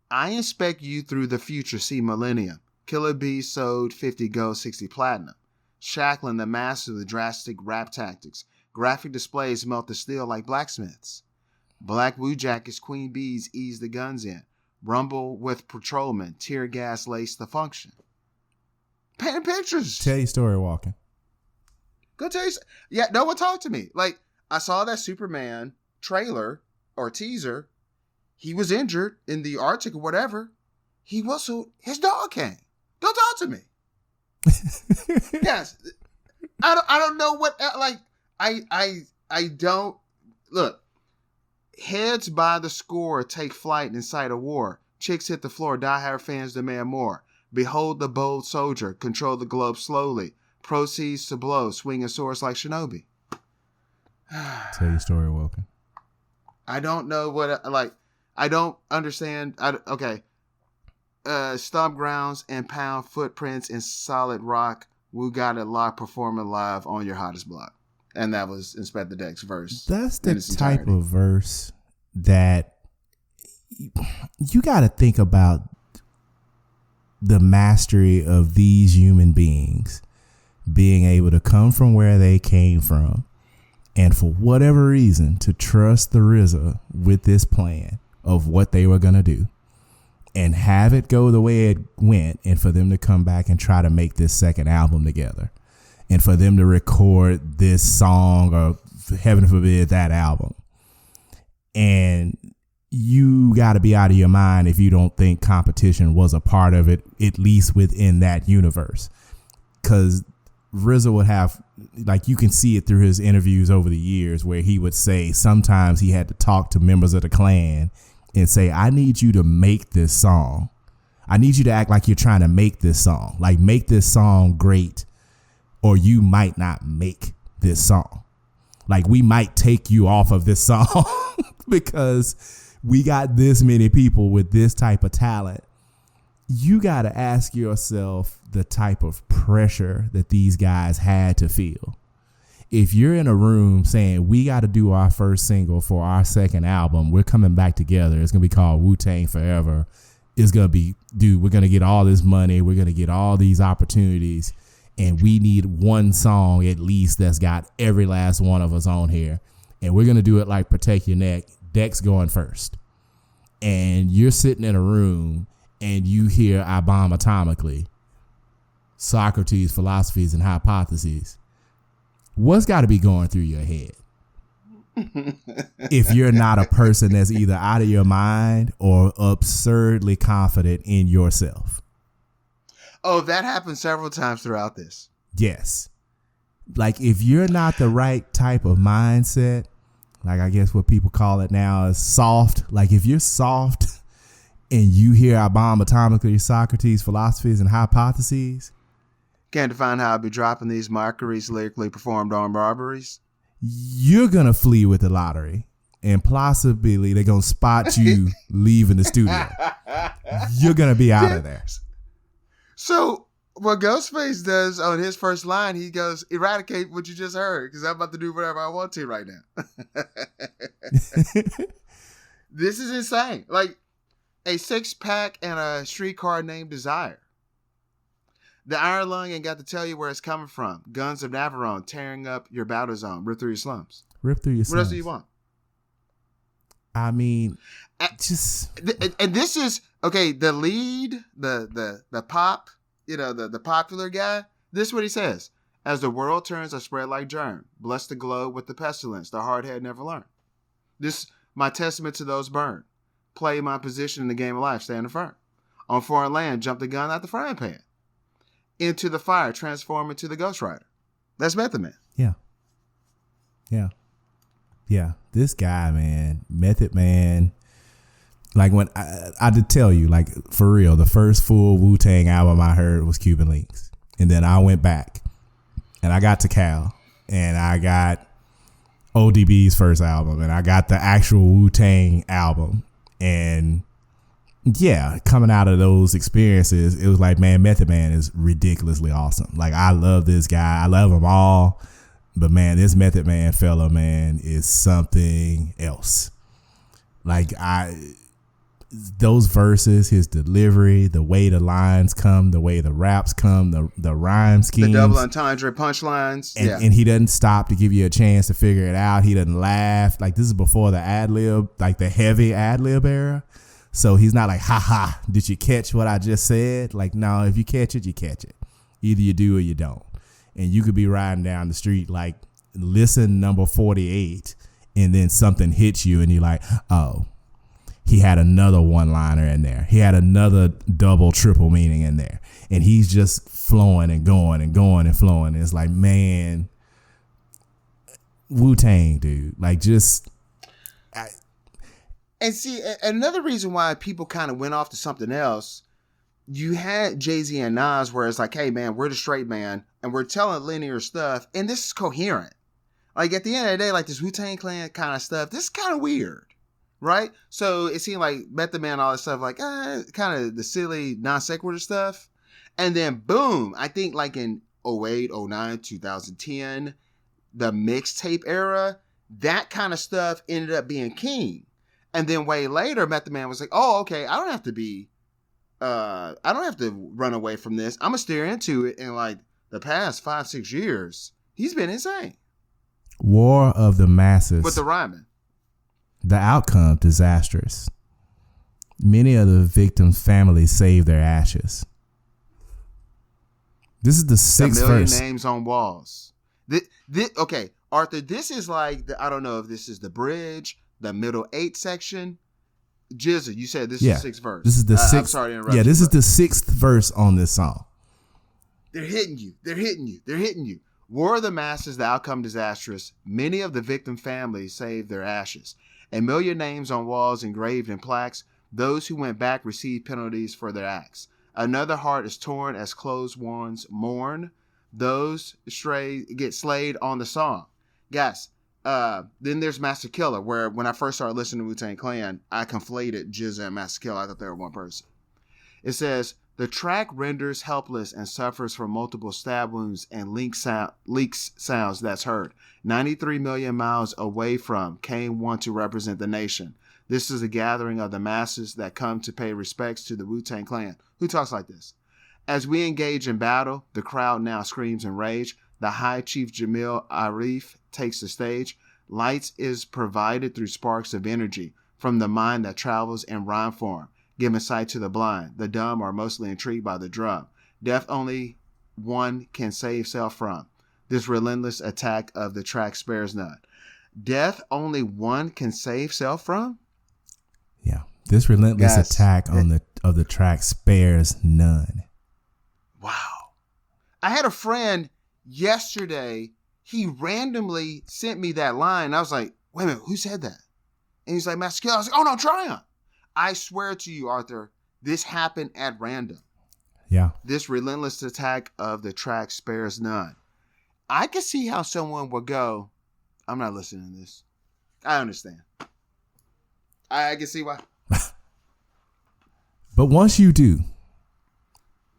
I inspect you through the future, see millennium. Killer B sold 50 gold, 60 platinum. Shackling the master of the drastic rap tactics. Graphic displays melt the steel like blacksmiths. Black Wu jackets, Queen Bees ease the guns in. Rumble with patrolmen, tear gas lace the function. Painting pictures. Tell your story walking. Go tell you. Yeah, no one talked to me. Like, I saw that Superman trailer or teaser. He was injured in the Arctic or whatever. He whistled. His dog came. Don't talk to me. Yes. I don't know what, like, I don't, look, heads by the score take flight in sight of war. Chicks hit the floor, die-hard fans demand more. Behold the bold soldier, control the globe slowly. proceeds to blow, swinging swords like shinobi. Tell your story, Woken. I don't know what, I don't understand. Okay. Stomp grounds and pound footprints in solid rock. Wu got it locked, performing live on your hottest block. And that was Inspector Deck's verse. That's the type of verse that you got to think about the mastery of these human beings being able to come from where they came from and for whatever reason to trust the RZA with this plan of what they were going to do and have it go the way it went, and for them to come back and try to make this second album together, and for them to record this song or heaven forbid that album. And you got to be out of your mind if you don't think competition was a part of it, at least within that universe. Because RZA would have, like, you can see it through his interviews over the years where he would say sometimes he had to talk to members of the clan and say, I need you to make this song. I need you to act like you're trying to make this song. Like, make this song great, or you might not make this song. Like, we might take you off of this song because we got this many people with this type of talent. You got to ask yourself the type of pressure that these guys had to feel. If you're in a room saying we got to do our first single for our second album, we're coming back together. It's going to be called Wu-Tang Forever. It's going to be, dude, we're going to get all this money. We're going to get all these opportunities. And we need one song at least that's got every last one of us on here. And we're going to do it like Protect Your Neck. Deck's going first. And you're sitting in a room and you hear I Bomb Atomically, Socrates, Philosophies, and Hypotheses. What's got to be going through your head? If you're not a person that's either out of your mind or absurdly confident in yourself. Oh, that happened several times throughout this. Yes. Like, if you're not the right type of mindset, like I guess what people call it now is soft. Like, if you're soft and you hear I Bomb Atomically, Socrates, Philosophies, and Hypotheses. Can't define how I'll be dropping these mockeries lyrically performed on robberies. You're going to flee with the lottery. And possibly they're going to spot you leaving the studio. You're going to be out of there. So what Ghostface does on his first line, he goes, eradicate what you just heard, because I'm about to do whatever I want to right now. This is insane. Like a 6-pack and a streetcar named Desire. The Iron Lung ain't got to tell you where it's coming from. Guns of Navarone tearing up your battle zone. Rip through your slums. Rip through your slums. What else do you want? I mean, and this is okay. The lead, the pop, the popular guy. This is what he says: as the world turns, I spread like germ. Bless the globe with the pestilence. The hard head never learned. This my testament to those burned. Play my position in the game of life, standing firm. On foreign land, jump the gun out the frying pan. Into the fire, transform into the Ghost Rider. That's Method Man. Yeah. This guy, man, Method Man. Like, when I did tell you, like, for real, the first full Wu-Tang album I heard was Cuban Links. And then I went back and I got to Cal and I got ODB's first album and I got the actual Wu-Tang album. And yeah, coming out of those experiences, it was like, man, Method Man is ridiculously awesome. Like, I love this guy. I love them all. But, man, this Method Man fella, man, is something else. Like, those verses, his delivery, the way the lines come, the way the raps come, the rhyme schemes. The double entendre punchlines. And he doesn't stop to give you a chance to figure it out. He doesn't laugh. Like, this is before the ad-lib, like the heavy ad-lib era. So he's not like, ha, did you catch what I just said? Like, no, if you catch it, you catch it. Either you do or you don't. And you could be riding down the street, like, listen number 48, and then something hits you and you're like, oh, he had another one-liner in there. He had another double, triple meaning in there. And he's just flowing and going and going and flowing. And it's like, man, Wu-Tang, dude. Like, just... And see, another reason why people kind of went off to something else, you had Jay-Z and Nas where it's like, hey man, we're the straight man and we're telling linear stuff and this is coherent. Like at the end of the day, like this Wu-Tang Clan kind of stuff, this is kind of weird, right? So it seemed like Method Man, all this stuff, like kind of the silly non sequitur stuff. And then boom, I think like in 08, 09, 2010, the mixtape era, that kind of stuff ended up being king. And then way later, Method Man was like, oh, okay, I don't have to run away from this. I'm gonna steer into it. And like the past 5-6 years, he's been insane. War of the masses. With the rhyming. The outcome disastrous. Many of the victims' families saved their ashes. This is the sixth verse. Names on walls. Okay, Arthur, this is like, I don't know if this is the bridge, the middle 8 section. Jizza, you said this is the 6th verse. This is the 6th. I'm sorry to interrupt. Yeah, this is the 6th verse on this song. They're hitting you. They're hitting you. They're hitting you. War of the masses, the outcome disastrous. Many of the victim families saved their ashes. A million names on walls engraved in plaques. Those who went back received penalties for their acts. Another heart is torn as clothes ones mourn. Those stray get slayed on the song. Guys, then there's Master Killer, where when I first started listening to Wu-Tang Clan, I conflated Jizza and Master Killer. I thought they were one person. It says, the track renders helpless and suffers from multiple stab wounds and leaks sounds that's heard. 93 million miles away from came one to represent the nation. This is a gathering of the masses that come to pay respects to the Wu-Tang Clan. Who talks like this? As we engage in battle, the crowd now screams in rage. The High Chief Jamil Arif takes the stage. Lights is provided through sparks of energy from the mind that travels in rhyme form, giving sight to the blind. The dumb are mostly intrigued by the drum. Death only one can save self from. This relentless attack of the track spares none. Death only one can save self from? Yeah. This relentless attack of the track spares none. Wow. I had a friend yesterday, he randomly sent me that line. I was like, wait a minute, who said that? And he's like, Master Killer. I was like, oh no, Triumph. I swear to you, Arthur, this happened at random. Yeah. This relentless attack of the track spares none. I can see how someone would go, I'm not listening to this. I understand. I can see why. But once you do,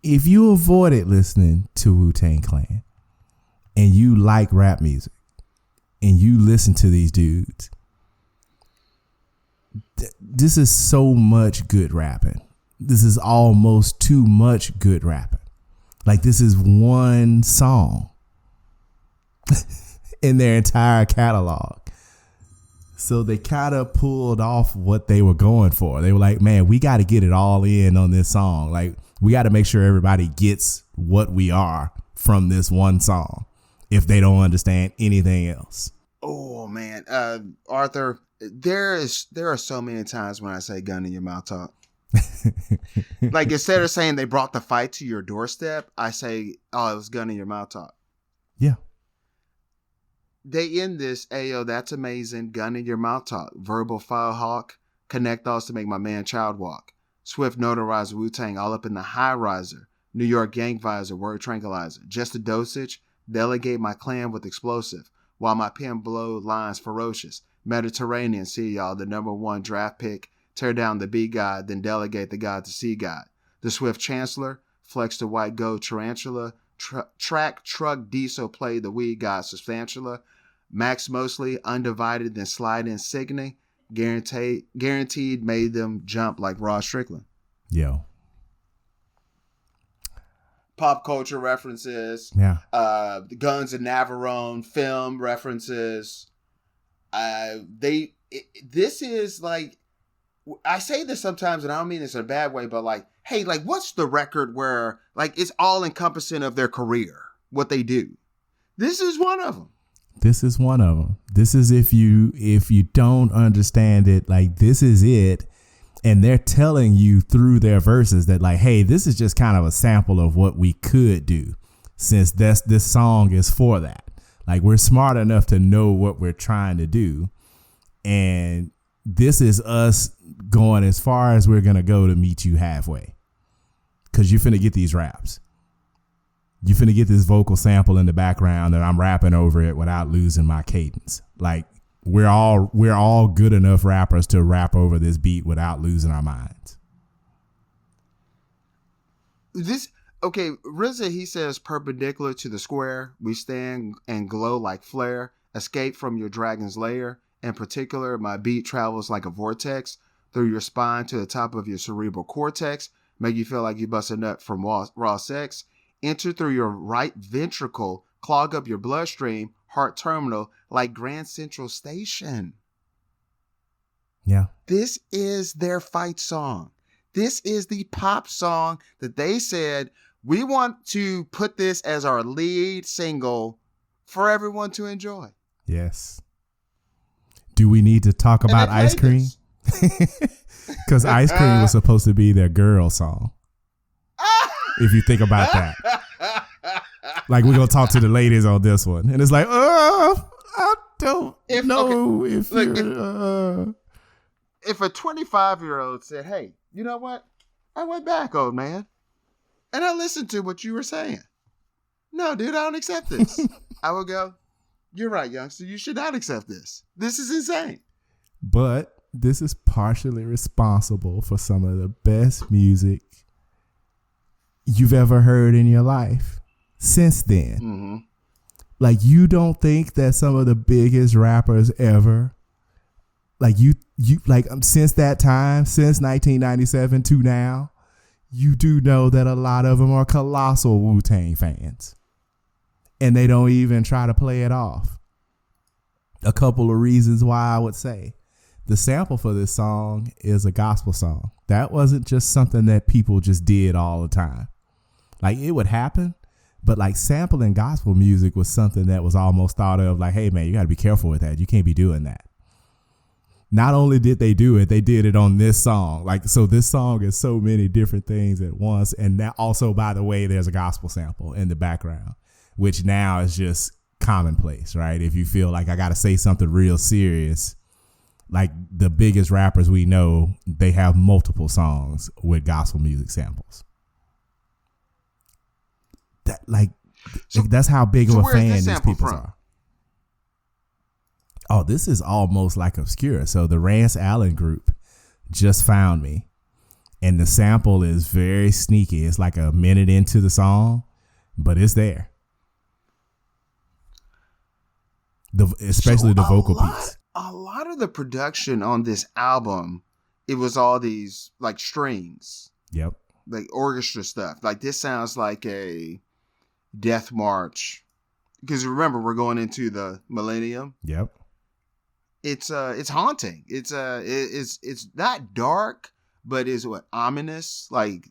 if you avoided listening to Wu-Tang Clan and you like rap music and you listen to these dudes, this is so much good rapping. This is almost too much good rapping. Like this is one song in their entire catalog. So they kind of pulled off what they were going for. They were like, man, we got to get it all in on this song. Like we got to make sure everybody gets what we are from this one song if they don't understand anything else. Oh man, Arthur, there are so many times when I say gun in your mouth talk. Like instead of saying they brought the fight to your doorstep, I say, oh, it was gun in your mouth talk. Yeah. They end this, ayo, that's amazing, gun in your mouth talk, verbal file hawk, connect thoughts to make my man child walk, swift notarizer Wu-Tang all up in the high riser, New York gang visor, word tranquilizer, just a dosage, delegate my clan with explosive, while my pen blow lines ferocious, Mediterranean, see y'all, the #1 draft pick, tear down the B god, then delegate the god to C god, the swift chancellor, flex the white gold tarantula, track truck diesel play the weed god substantiala, Max Mosley undivided then slide in signing, guaranteed made them jump like Rod Strickland. Yo. Pop culture references, the Guns of Navarone film references. This is like, I say this sometimes and I don't mean this in a bad way, but like, hey, like what's the record where like it's all encompassing of their career, what they do? This is one of them. This is one of them. This is if you don't understand it, like this is it. And they're telling you through their verses that like, hey, this is just kind of a sample of what we could do since this song is for that. Like we're smart enough to know what we're trying to do. And this is us going as far as we're going to go to meet you halfway. because you finna get these raps. You finna get this vocal sample in the background and I'm rapping over it without losing my cadence. Like we're all good enough rappers to rap over this beat without losing our minds. RZA, he says, perpendicular to the square, we stand and glow like flare, escape from your dragon's lair. In particular, my beat travels like a vortex through your spine to the top of your cerebral cortex, make you feel like you bust a nut from raw sex, enter through your right ventricle, clog up your bloodstream, heart terminal, like Grand Central Station. Yeah. This is their fight song. This is the pop song that they said, we want to put this as our lead single for everyone to enjoy. Yes. Do we need to talk about Ice Cream? Because Ice Cream was supposed to be their girl song. If you think about that. Like, we're going to talk to the ladies on this one. And it's like, I don't know if you're... If a 25-year-old said, hey, you know what? I went back, old man. And I listened to what you were saying. No, dude, I don't accept this. I would go, you're right, youngster. You should not accept this. This is insane. But this is partially responsible for some of the best music you've ever heard in your life since then. Mm-hmm. Like, you don't think that some of the biggest rappers ever, like since that time, since 1997 to now, you do know that a lot of them are colossal Wu-Tang fans. And they don't even try to play it off. A couple of reasons why I would say the sample for this song is a gospel song. That wasn't just something that people just did all the time. Like, it would happen, but like sampling gospel music was something that was almost thought of like, hey man, you got to be careful with that. You can't be doing that. Not only did they do it, they did it on this song. Like, so this song is so many different things at once. And that also, by the way, there's a gospel sample in the background, which now is just commonplace, right? If you feel like I got to say something real serious, like the biggest rappers we know, they have multiple songs with gospel music samples. That that's how big of a fan these people are. Oh, this is almost like obscure. So the Rance Allen group just found me, and the sample is very sneaky. It's like a minute into the song, but it's there. Especially the vocal piece. A lot of the production on this album, it was all these like strings. Yep. Like orchestra stuff. Like, this sounds like a Death March. Because remember, we're going into the millennium. Yep. It's haunting. It's not dark, but is ominous, like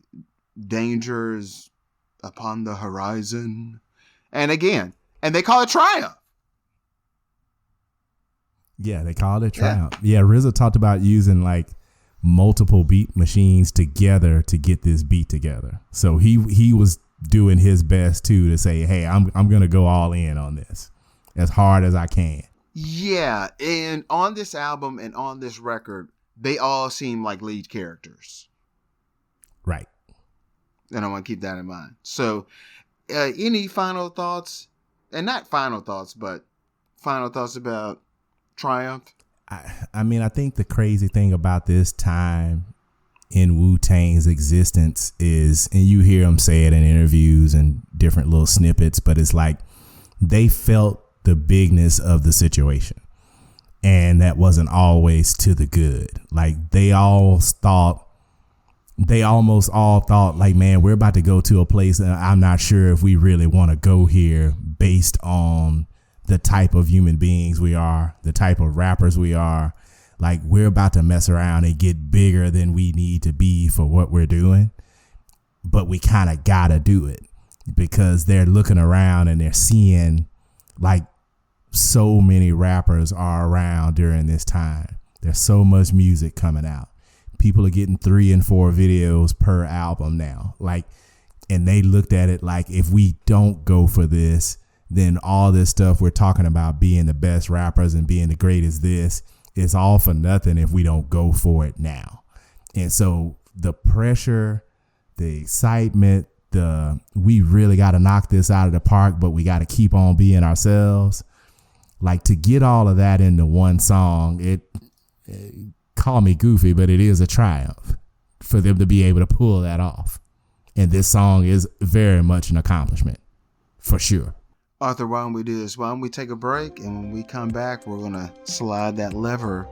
dangers upon the horizon. And they call it Triumph. Yeah, they called it Triumph. Yeah, RZA talked about using like multiple beat machines together to get this beat together. So he was doing his best too to say, hey, I'm gonna go all in on this as hard as I can. Yeah, and on this album and on this record, they all seem like lead characters. Right. And I want to keep that in mind. So, any final thoughts? And not final thoughts, but final thoughts about Triumph? I mean, I think the crazy thing about this time in Wu-Tang's existence is, and you hear them say it in interviews and different little snippets, but it's like they felt the bigness of the situation, and that wasn't always to the good. Like, they almost all thought like, man, we're about to go to a place and I'm not sure if we really want to go here based on the type of human beings we are, the type of rappers we are. Like, we're about to mess around and get bigger than we need to be for what we're doing, but we kind of gotta do it because they're looking around and they're seeing like so many rappers are around during this time. There's so much music coming out. People are getting 3 and 4 videos per album now. Like, and they looked at it like, if we don't go for this, then all this stuff we're talking about being the best rappers and being the greatest this is all for nothing if we don't go for it now. And so the pressure excitement, we really got to knock this out of the park, but we got to keep on being ourselves. Like, to get all of that into one song, it call me goofy, but it is a triumph for them to be able to pull that off. And this song is very much an accomplishment, for sure. Arthur, why don't we do this? Why don't we take a break? And when we come back, we're going to slide that lever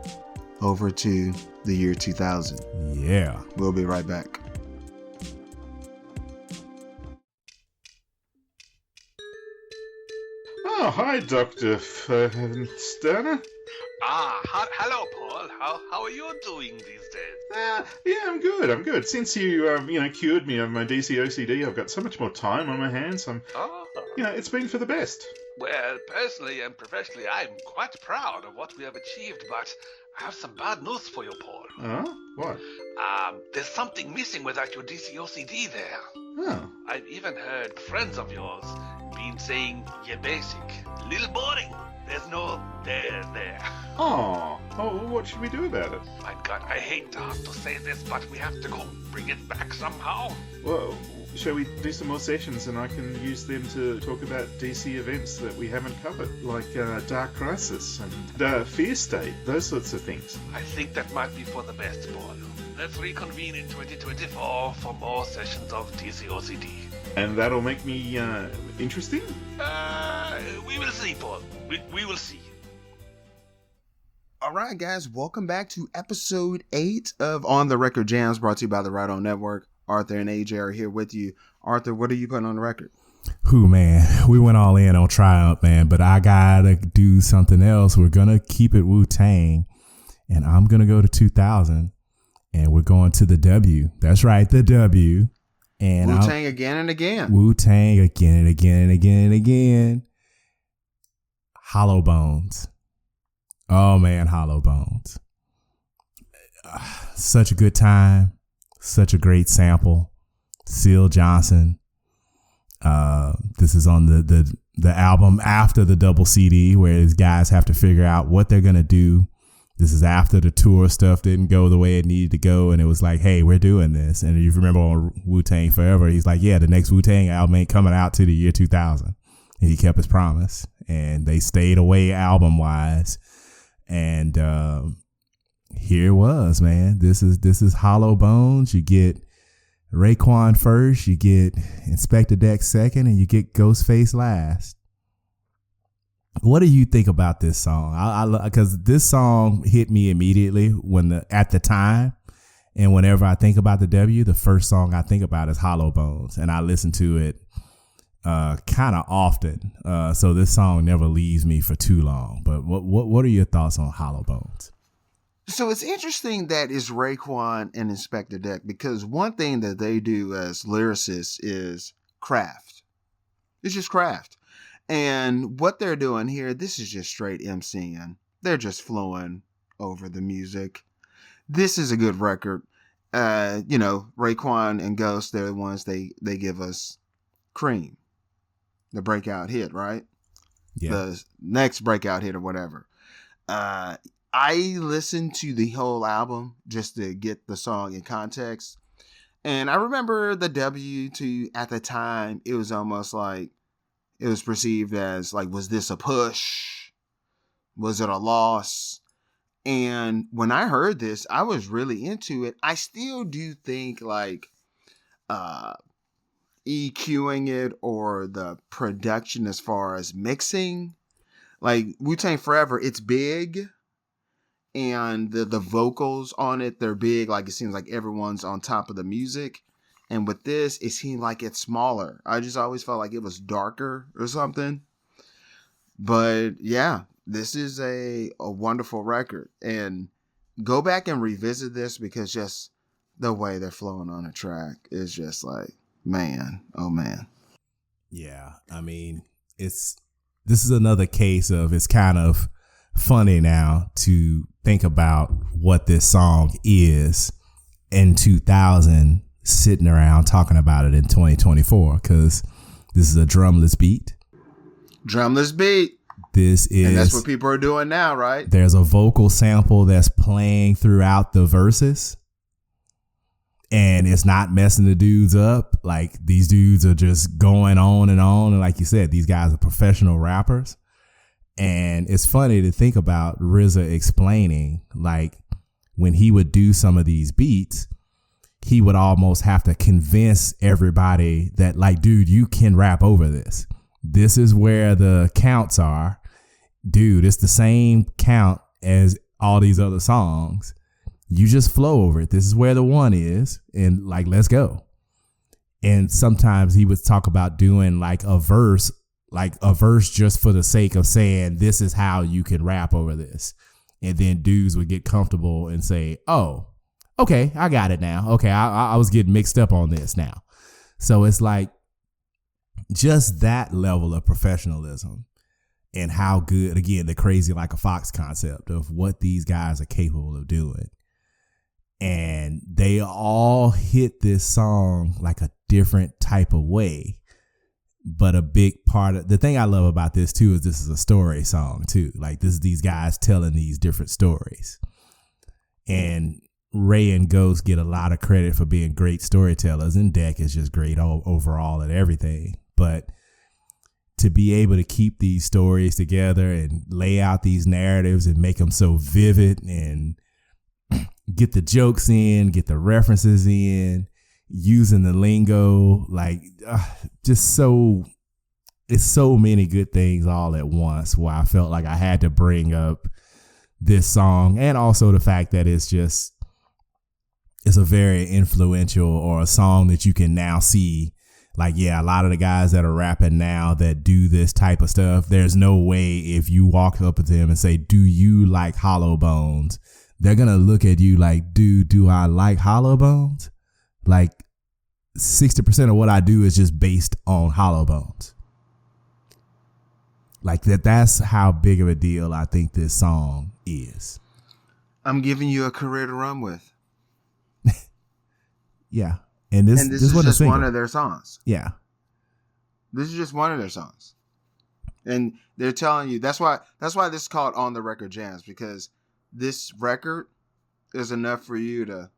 over to the year 2000. Yeah. We'll be right back. Oh, hi, Dr. Sterner. Hello, Paul. How are you doing these days? Yeah, I'm good. Since you, cured me of my DC OCD, I've got so much more time on my hands. It's been for the best. Well, personally and professionally, I'm quite proud of what we have achieved, but I have some bad news for you, Paul. Oh? What? There's something missing without your DC OCD there. Oh. I've even heard friends of yours been saying you're basic, a little boring. There's no there. Oh, what should we do about it? My God, I hate to have to say this, but we have to go bring it back somehow. Well, shall we do some more sessions and I can use them to talk about DC events that we haven't covered, like Dark Crisis and Fear State, those sorts of things? I think that might be for the best, Paul. Let's reconvene in 2024 for more sessions of DC OCD. And that'll make me interesting? We will see, Paul. We will see. All right, guys, welcome back to episode 8 of On the Record Jams, brought to you by the Right On Network. Arthur and AJ are here with you. Arthur, what are you putting on the record? Man, we went all in on Triumph, man, but I gotta do something else. We're gonna keep it Wu-Tang, and I'm gonna go to 2000, and we're going to the W. That's right, the W. And Wu-Tang again and again. Wu-Tang again and again and again and again. Hollow Bones. Oh, man, Hollow Bones. Such a good time. Such a great sample. Seal Johnson. This is on the album after the double CD, where these guys have to figure out what they're going to do. This is after the tour stuff didn't go the way it needed to go. And it was like, hey, we're doing this. And if you remember on Wu-Tang Forever, he's like, yeah, the next Wu-Tang album ain't coming out to the year 2000. And he kept his promise. And they stayed away album wise. And here it was, man. This is Hollow Bones. You get Raekwon first, you get Inspector Deck second, and you get Ghostface last. What do you think about this song? Because this song hit me immediately at the time, and whenever I think about the W, the first song I think about is Hollow Bones, and I listen to it kind of often. So this song never leaves me for too long. But what are your thoughts on Hollow Bones? So it's interesting that it's Raekwon and Inspector Deck, because one thing that they do as lyricists is craft. It's just craft. And what they're doing here, this is just straight MCing. They're just flowing over the music. This is a good record. Raekwon and Ghost, they're the ones they give us Cream, the breakout hit, right? Yeah. The next breakout hit or whatever. I listened to the whole album just to get the song in context. And I remember the W at the time, it was almost like, it was perceived as like, was this a push? Was it a loss? And when I heard this, I was really into it. I still do think like EQing it or the production as far as mixing, like Wu-Tang Forever, it's big. And the vocals on it, they're big. Like it seems like everyone's on top of the music. And with this, it seemed like it's smaller. I just always felt like it was darker or something. But yeah, this is a wonderful record. And go back and revisit this, because just the way they're flowing on a track is just like, man, oh man. Yeah, I mean, this is another case of, it's kind of funny now to think about what this song is in 2000, sitting around talking about it in 2024, because this is a drumless beat. Drumless beat. And that's what people are doing now, right? There's a vocal sample that's playing throughout the verses. and it's not messing the dudes up. Like, these dudes are just going on. And like you said, these guys are professional rappers. And it's funny to think about RZA explaining, like, when he would do some of these beats, he would almost have to convince everybody that, like, dude, you can rap over this. This is where the counts are. Dude, it's the same count as all these other songs. You just flow over it. This is where the one is. And, like, let's go. And sometimes he would talk about doing like a verse just for the sake of saying, this is how you can rap over this. And then dudes would get comfortable and say, oh, okay, I got it now. Okay, I was getting mixed up on this now. So it's like just that level of professionalism and how good, again, the crazy like a fox concept of what these guys are capable of doing. And they all hit this song like a different type of way. But a big part of the thing I love about this too is this is a story song too. Like, this is these guys telling these different stories. And Ray and Ghost get a lot of credit for being great storytellers, and Deck is just great overall at everything. But to be able to keep these stories together and lay out these narratives and make them so vivid and get the jokes in, get the references in, using the lingo, like just so, it's so many good things all at once, where I felt like I had to bring up this song. And also the fact that it's a very influential, or a song that you can now see. Like, yeah, a lot of the guys that are rapping now that do this type of stuff, there's no way if you walk up to them and say, do you like Hollow Bones? They're going to look at you like, dude, do I like Hollow Bones? Like, 60% of what I do is just based on Hollow Bones. Like, that's how big of a deal I think this song is. I'm giving you a career to run with. Yeah. And this is just one of their songs. Yeah. This is just one of their songs. And they're telling you, that's why this is called On the Record Jams, because this record is enough for you to,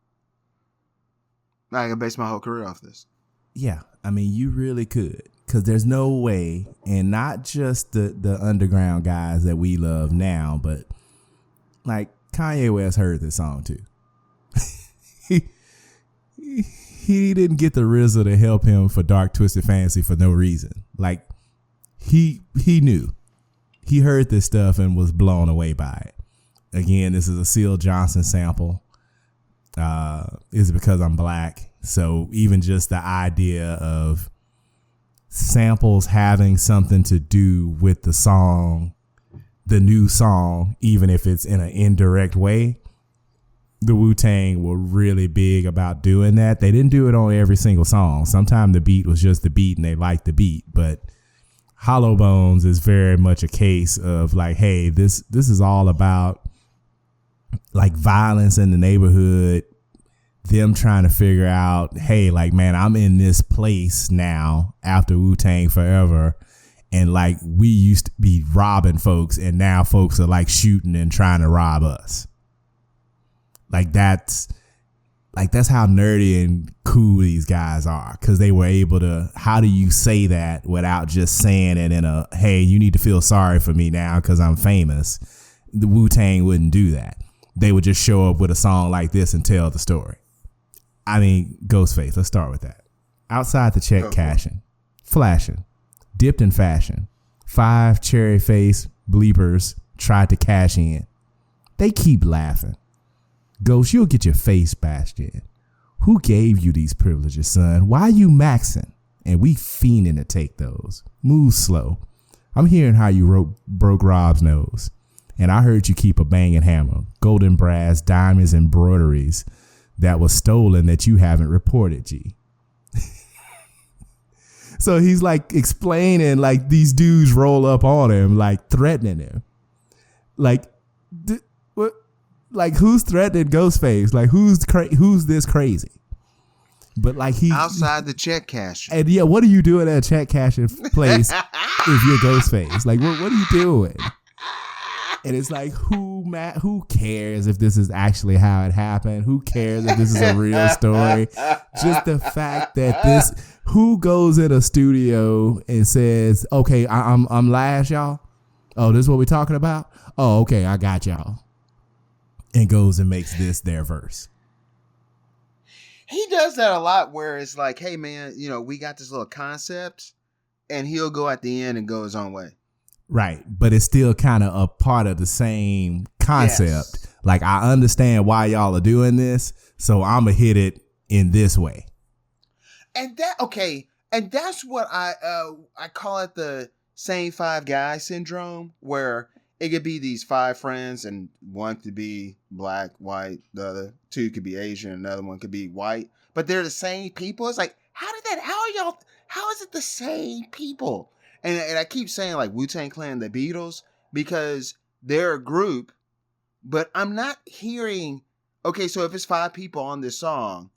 I can base my whole career off this. Yeah. I mean, you really could, because there's no way, and not just the underground guys that we love now, but like Kanye West heard this song too. He didn't get the RZA to help him for Dark Twisted Fantasy for no reason. Like, he knew. He heard this stuff and was blown away by it. Again, this is a Seal Johnson sample. Is it because I'm black? So even just the idea of samples having something to do with the song, the new song, even if it's in an indirect way, the Wu-Tang were really big about doing that. They didn't do it on every single song. Sometimes the beat was just the beat and they liked the beat. But Hollow Bones is very much a case of like, hey, this is all about like violence in the neighborhood, them trying to figure out, hey, like, man, I'm in this place now after Wu-Tang Forever. And like, we used to be robbing folks and now folks are like shooting and trying to rob us. Like, that's how nerdy and cool these guys are, because they were able to, how do you say that without just saying it in a, hey, you need to feel sorry for me now because I'm famous. The Wu-Tang wouldn't do that. They would just show up with a song like this and tell the story. I mean, Ghostface, let's start with that. Outside the check cashing, flashing, dipped in fashion, 5 cherry face bleepers tried to cash in. They keep laughing. Ghost, you'll get your face bashed in. Who gave you these privileges, son? Why you maxing? And we fiending to take those. Move slow. I'm hearing how you broke Rob's nose. And I heard you keep a banging hammer, golden brass, diamonds, embroideries that was stolen that you haven't reported, G. So he's like explaining, like, these dudes roll up on him, like threatening him. Like, what? Like, who's threatening Ghostface? Like, who's this crazy? But like, he outside the check cash. And yeah, what are you doing at a check cashing place if you're Ghostface? Like, what are you doing? And it's like, who cares if this is actually how it happened? Who cares if this is a real story? Just the fact that who goes in a studio and says, okay, I'm last, y'all. Oh, this is what we're talking about? Oh, okay, I got y'all. And goes and makes this their verse. He does that a lot where it's like, hey, man, we got this little concept, and he'll go at the end and go his own way. Right. But it's still kind of a part of the same concept. Yes. Like, I understand why y'all are doing this, so I'm going to hit it in this way. And that's what I call it, the same five guys syndrome, where it could be these five friends, and one could be black, white, the other two could be Asian, another one could be white, but they're the same people. It's like, how is it the same people? And I keep saying like Wu-Tang Clan, the Beatles, because they're a group, but I'm not hearing, okay, so if it's five people on this song,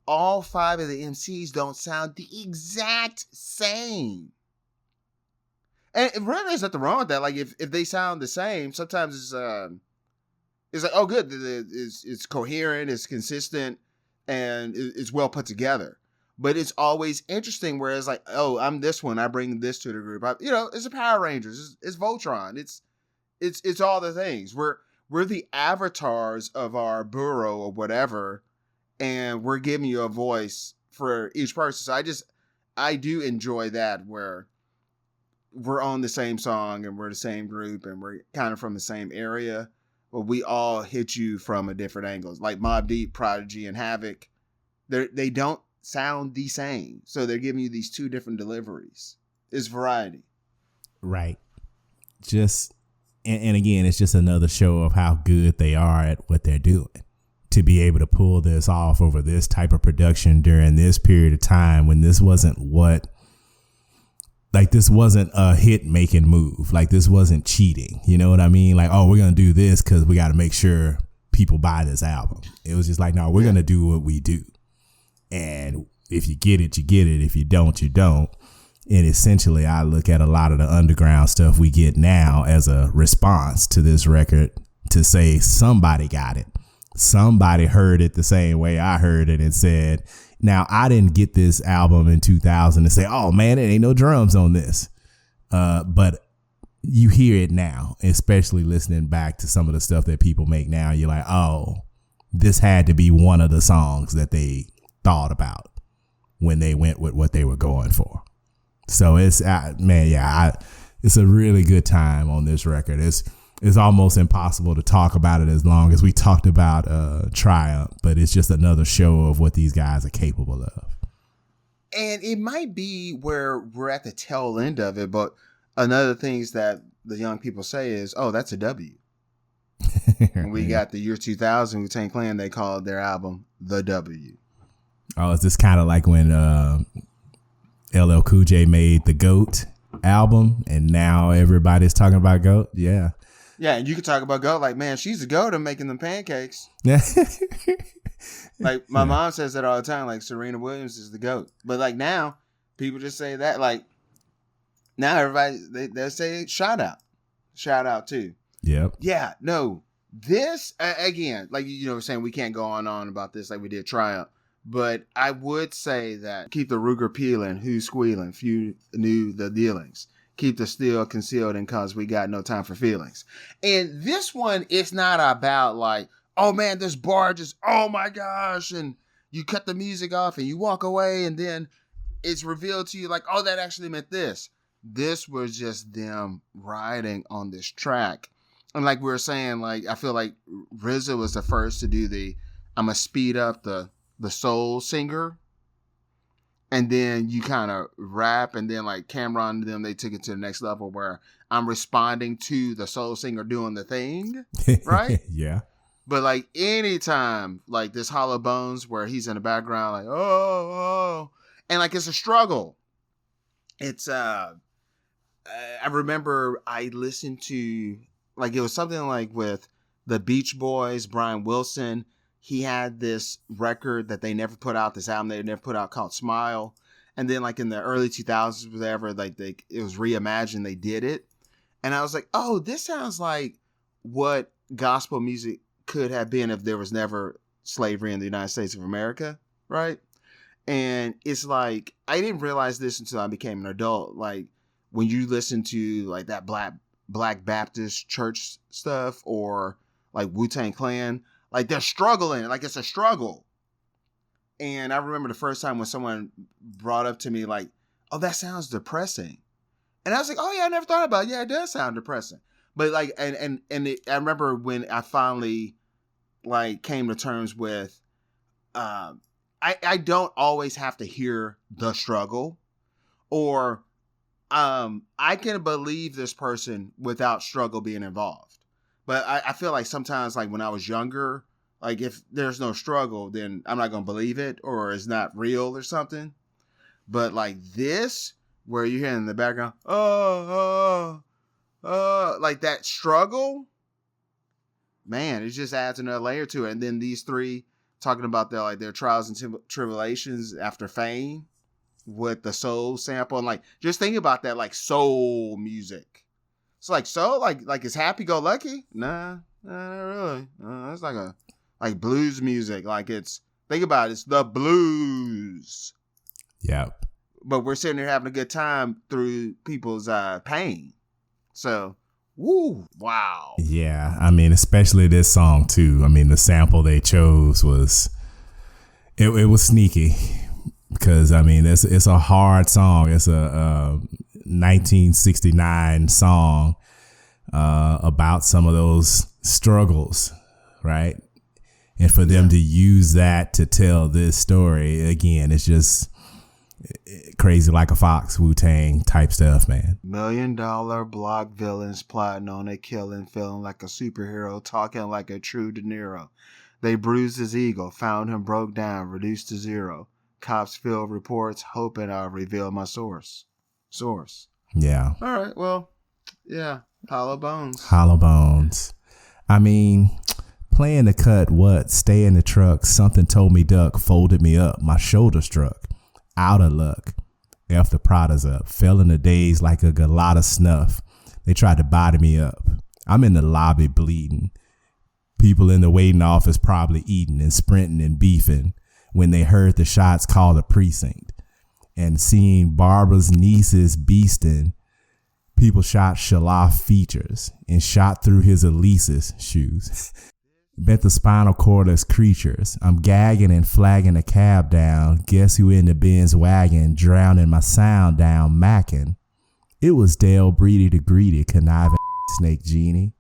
all five of the MCs don't sound the exact same. And really, there's nothing wrong with that. Like, if they sound the same, sometimes it's like, oh, good, it's coherent, it's consistent, and it's well put together. But it's always interesting where it's like, oh, I'm this one, I bring this to the group. It's the Power Rangers, it's Voltron, it's all the things. We're the avatars of our borough or whatever, and we're giving you a voice for each person. So I do enjoy that where we're on the same song and we're the same group and we're kind of from the same area, but we all hit you from a different angles. Like Mobb Deep, Prodigy, and Havoc, they don't sound the same. So they're giving you these two different deliveries. It's variety. Right. And again, it's just another show of how good they are at what they're doing. To be able to pull this off over this type of production during this period of time when this wasn't this wasn't a hit making move. Like, this wasn't cheating. You know what I mean? Like, oh, we're going to do this because we got to make sure people buy this album. It was just like, no, we're going to do what we do. And if you get it, you get it. If you don't, you don't. And essentially, I look at a lot of the underground stuff we get now as a response to this record to say somebody got it. Somebody heard it the same way I heard it and said, now, I didn't get this album in 2000 and say, oh, man, there ain't no drums on this. But you hear it now, especially listening back to some of the stuff that people make now. You're like, oh, this had to be one of the songs that they thought about when they went with what they were going for. So it's a really good time on this record. It's almost impossible to talk about it as long as we talked about Triumph, but it's just another show of what these guys are capable of. And it might be where we're at the tail end of it, but another things that the young people say is, oh, that's a W. When we got the year 2000, Wu-Tang Clan, they called their album The W. Oh, is this kind of like when LL Cool J made the GOAT album and now everybody's talking about GOAT? Yeah. Yeah, and you could talk about GOAT like, man, she's the GOAT at making them pancakes. Like, my mom says that all the time, like, Serena Williams is the GOAT. But, like, now, people just say that. Like, now everybody, they'll say shout out. Shout out, too. Yep. Yeah, no. This, again, like, we're saying we can't go on about this like we did Triumph. But I would say that keep the Ruger peeling, who's squealing, few knew the dealings. Keep the steel concealed and cause we got no time for feelings. And this one, it's not about like, oh man, this bar just, oh my gosh. And you cut the music off and you walk away and then it's revealed to you like, oh, that actually meant this. This was just them riding on this track. And like we were saying, like, I feel like RZA was the first to do I'm going to speed up the soul singer. And then you kind of rap, and then like Cameron and them, they took it to the next level where I'm responding to the soul singer doing the thing, right? Yeah. But like anytime, like this Hollow Bones where he's in the background, like, oh, and like it's a struggle. It's, I remember I listened to, like, it was something like with the Beach Boys, Brian Wilson. He had this record that they never put out, this album they never put out called Smile. And then like in the early 2000s, whatever, like it was reimagined, they did it. And I was like, oh, this sounds like what gospel music could have been if there was never slavery in the United States of America, right? And it's like, I didn't realize this until I became an adult. Like, when you listen to like that Black Baptist church stuff, or like Wu-Tang Clan, like they're struggling, like it's a struggle. And I remember the first time when someone brought up to me like, oh, that sounds depressing. And I was like, oh yeah, I never thought about it. Yeah, it does sound depressing. But like, I remember when I finally like came to terms with, I don't always have to hear the struggle, or I can believe this person without struggle being involved. But I feel like sometimes, like when I was younger, like if there's no struggle, then I'm not going to believe it, or it's not real or something. But like this, where you hear in the background, like that struggle, man, it just adds another layer to it. And then these three talking about their trials and tribulations after fame with the soul sample, and like just think about that, like soul music. It's like soul, like it's happy go lucky. Nah, not really. It's like blues music. Like think about it, it's the blues. Yep. But we're sitting here having a good time through people's pain. So, woo, wow. Yeah, I mean, especially this song too. I mean, the sample they chose was it was sneaky, because I mean it's a hard song. It's a 1969 song about some of those struggles, right? And for them to use that to tell this story again, it's just crazy like a fox, Wu-Tang type stuff, man. $1 million block villains plotting on a killing, feeling like a superhero, talking like a true De Niro. They bruised his ego, found him broke down, reduced to zero. Cops field reports, hoping I'll reveal my source. Yeah. All right, well, yeah, Hollow Bones. I mean, playing the cut, stay in the truck, something told me duck, folded me up, my shoulder struck. Out of luck. F the Prada's up. Fell in the days like a lot of snuff. They tried to body me up. I'm in the lobby bleeding. People in the waiting office probably eating and sprinting and beefing when they heard the shots call the precinct. And seeing Barbara's nieces beasting, people shot Shalaf features and shot through his Elise's shoes. Bent the spinal cordless creatures. I'm gagging and flagging a cab down. Guess who in the Benz wagon, drowning my sound down, macking. It was Dale Breedy the Greedy, conniving snake genie.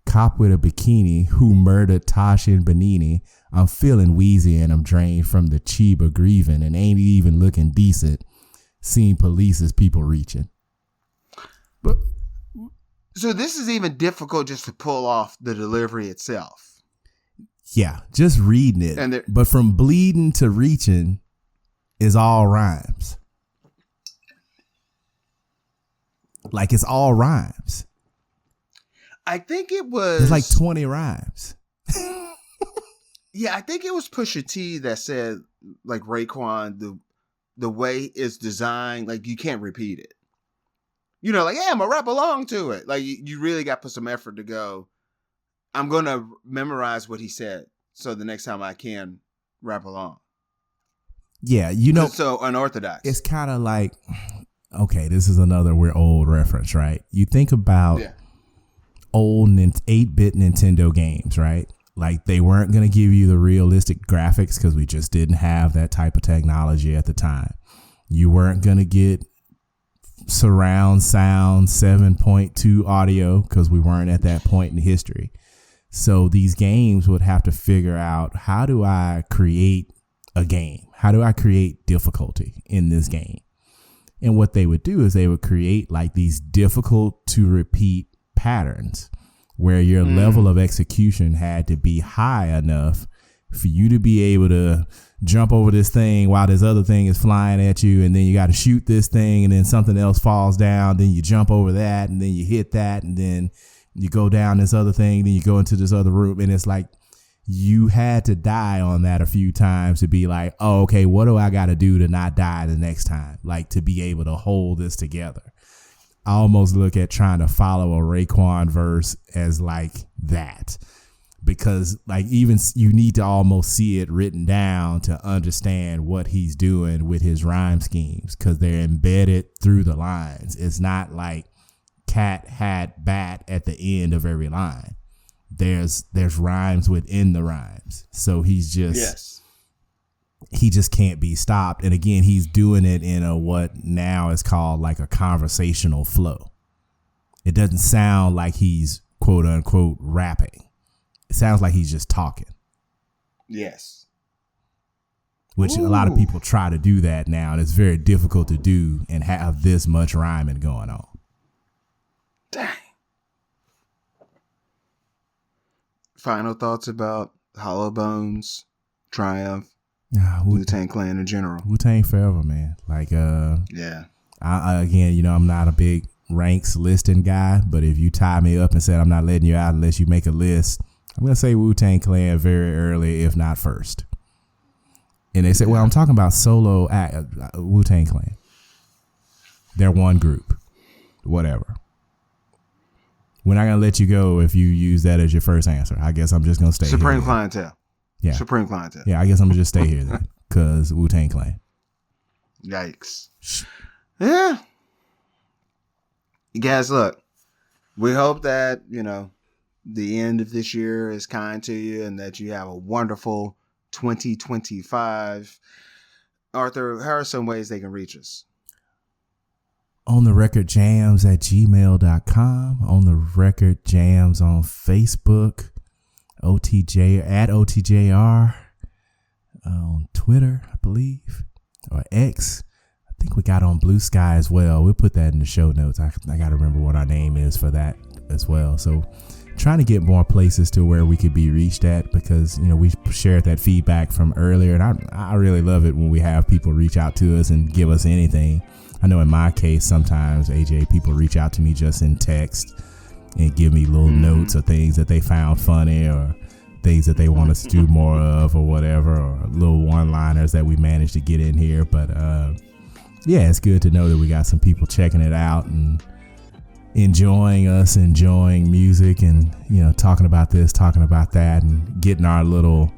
Cop with a bikini who murdered Tasha and Benini. I'm feeling wheezy and I'm drained from the Chiba grieving and ain't even looking decent. Seeing police as people reaching. But so this is even difficult just to pull off the delivery itself. Yeah, just reading it. But from bleeding to reaching is all rhymes. Like it's all rhymes. I think it was... It's like 20 rhymes. Yeah, I think it was Pusha T that said, like, Raekwon, the way it's designed, like, you can't repeat it. You know, like, yeah, I'm going to rap along to it. Like, you really got to put some effort to go, I'm going to memorize what he said so the next time I can rap along. Yeah, you know. So unorthodox. It's kind of like, okay, this is another we're old reference, right? You think about old 8-bit Nintendo games, right? Like they weren't going to give you the realistic graphics because we just didn't have that type of technology at the time. You weren't going to get surround sound 7.2 audio because we weren't at that point in history. So these games would have to figure out, how do I create a game? How do I create difficulty in this game? And what they would do is they would create like these difficult to repeat patterns where your level of execution had to be high enough for you to be able to jump over this thing while this other thing is flying at you. And then you got to shoot this thing and then something else falls down. Then you jump over that and then you hit that and then you go down this other thing. Then you go into this other room. And it's like you had to die on that a few times to be like, oh, okay, what do I got to do to not die the next time? Like to be able to hold this together. I almost look at trying to follow a Raekwon verse as like that, because like even you need to almost see it written down to understand what he's doing with his rhyme schemes, because they're embedded through the lines. It's not like cat, hat, bat at the end of every line. There's rhymes within the rhymes. So he's just, he just can't be stopped. And again, he's doing it in a, what now is called like a conversational flow. It doesn't sound like he's quote unquote rapping. It sounds like he's just talking. Yes. Which a lot of people try to do that now, and it's very difficult to do and have this much rhyming going on. Dang. Final thoughts about Hollow Bones, Triumph, Wu-Tang Clan in general. Wu-Tang Forever, man. Like, yeah. I again, you know, I'm not a big ranks listing guy, but if you tie me up and said I'm not letting you out unless you make a list, I'm going to say Wu-Tang Clan very early, if not first. And they said, well, I'm talking about solo Wu-Tang Clan. They're one group. Whatever. We're not going to let you go if you use that as your first answer. I guess I'm just going to stay Supreme here. Clientele. Yeah. Supreme Clientele. Yeah, I guess I'm going to just stay here then, because Wu-Tang Clan. Yikes. Yeah. Guys, look, we hope that, you know, the end of this year is kind to you and that you have a wonderful 2025. Arthur, how are some ways they can reach us? On the record jams at gmail.com, on the record jams on Facebook, OTJ at OTJR, on Twitter, I believe, or X. I think we got on Bluesky as well. We'll put that in the show notes. I got to remember what our name is for that as well. So trying to get more places to where we could be reached at, because, you know, we shared that feedback from earlier, and I really love it when we have people reach out to us and give us anything. I know in my case, sometimes, AJ, people reach out to me just in text and give me little notes or things that they found funny or things that they want us to do more of or whatever, or little one-liners that we managed to get in here. But yeah, it's good to know that we got some people checking it out and enjoying music and, you know, talking about this, talking about that, and getting our little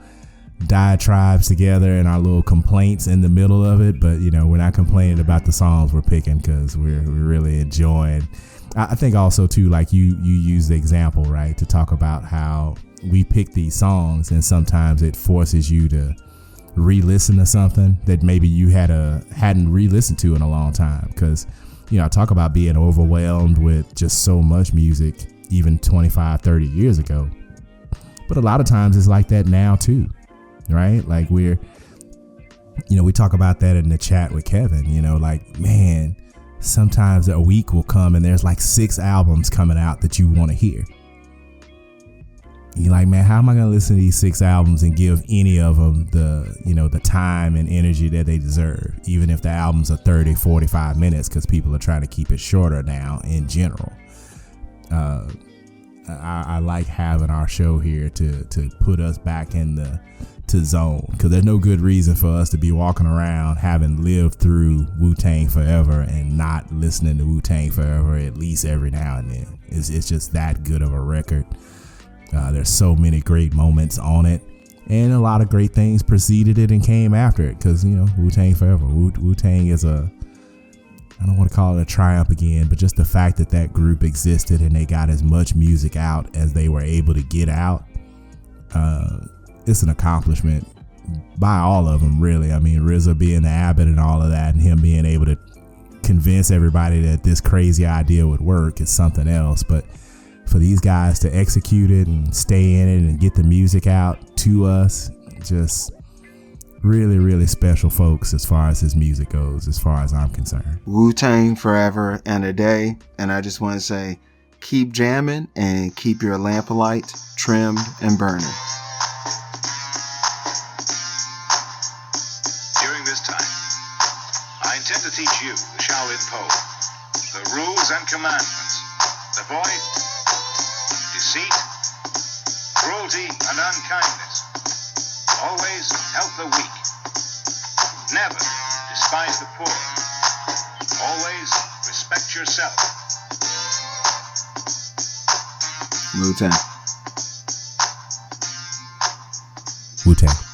diatribes together and our little complaints in the middle of it. But, you know, we're not complaining about the songs we're picking, because we're really enjoying. I think also too, like you use the example, right, to talk about how we pick these songs and sometimes it forces you to re-listen to something that maybe you hadn't re-listened to in a long time. Because, you know, I talk about being overwhelmed with just so much music even 25, 30 years ago. But a lot of times it's like that now too, right? Like we talk about that in the chat with Kevin, you know, like, man, sometimes a week will come and there's like 6 albums coming out that you want to hear. You're like, man, how am I going to listen to these 6 albums and give any of them the, you know, the time and energy that they deserve, even if the albums are 30, 45 minutes, because people are trying to keep it shorter now in general. I like having our show here to put us back in the zone, because there's no good reason for us to be walking around having lived through Wu-Tang Forever and not listening to Wu-Tang Forever at least every now and then. It's just that good of a record. There's so many great moments on it, and a lot of great things preceded it and came after it, because, you know, Wu-Tang Forever. Wu-Tang is I don't want to call it a triumph again, but just the fact that that group existed and they got as much music out as they were able to get out, it's an accomplishment by all of them, really. I mean, RZA being the Abbott and all of that, and him being able to convince everybody that this crazy idea would work is something else. But for these guys to execute it and stay in it and get the music out to us, just really, really special folks as far as his music goes, as far as I'm concerned. Wu-Tang Forever and a day. And I just want to say, keep jamming and keep your lamp alight trimmed and burning. During this time, I intend to teach you the Shaolin Code, the rules and commandments, avoid deceit, cruelty, and unkindness. Always help the weak. Never despise the poor. Always respect yourself. Wu-Tang. Wu-Tang.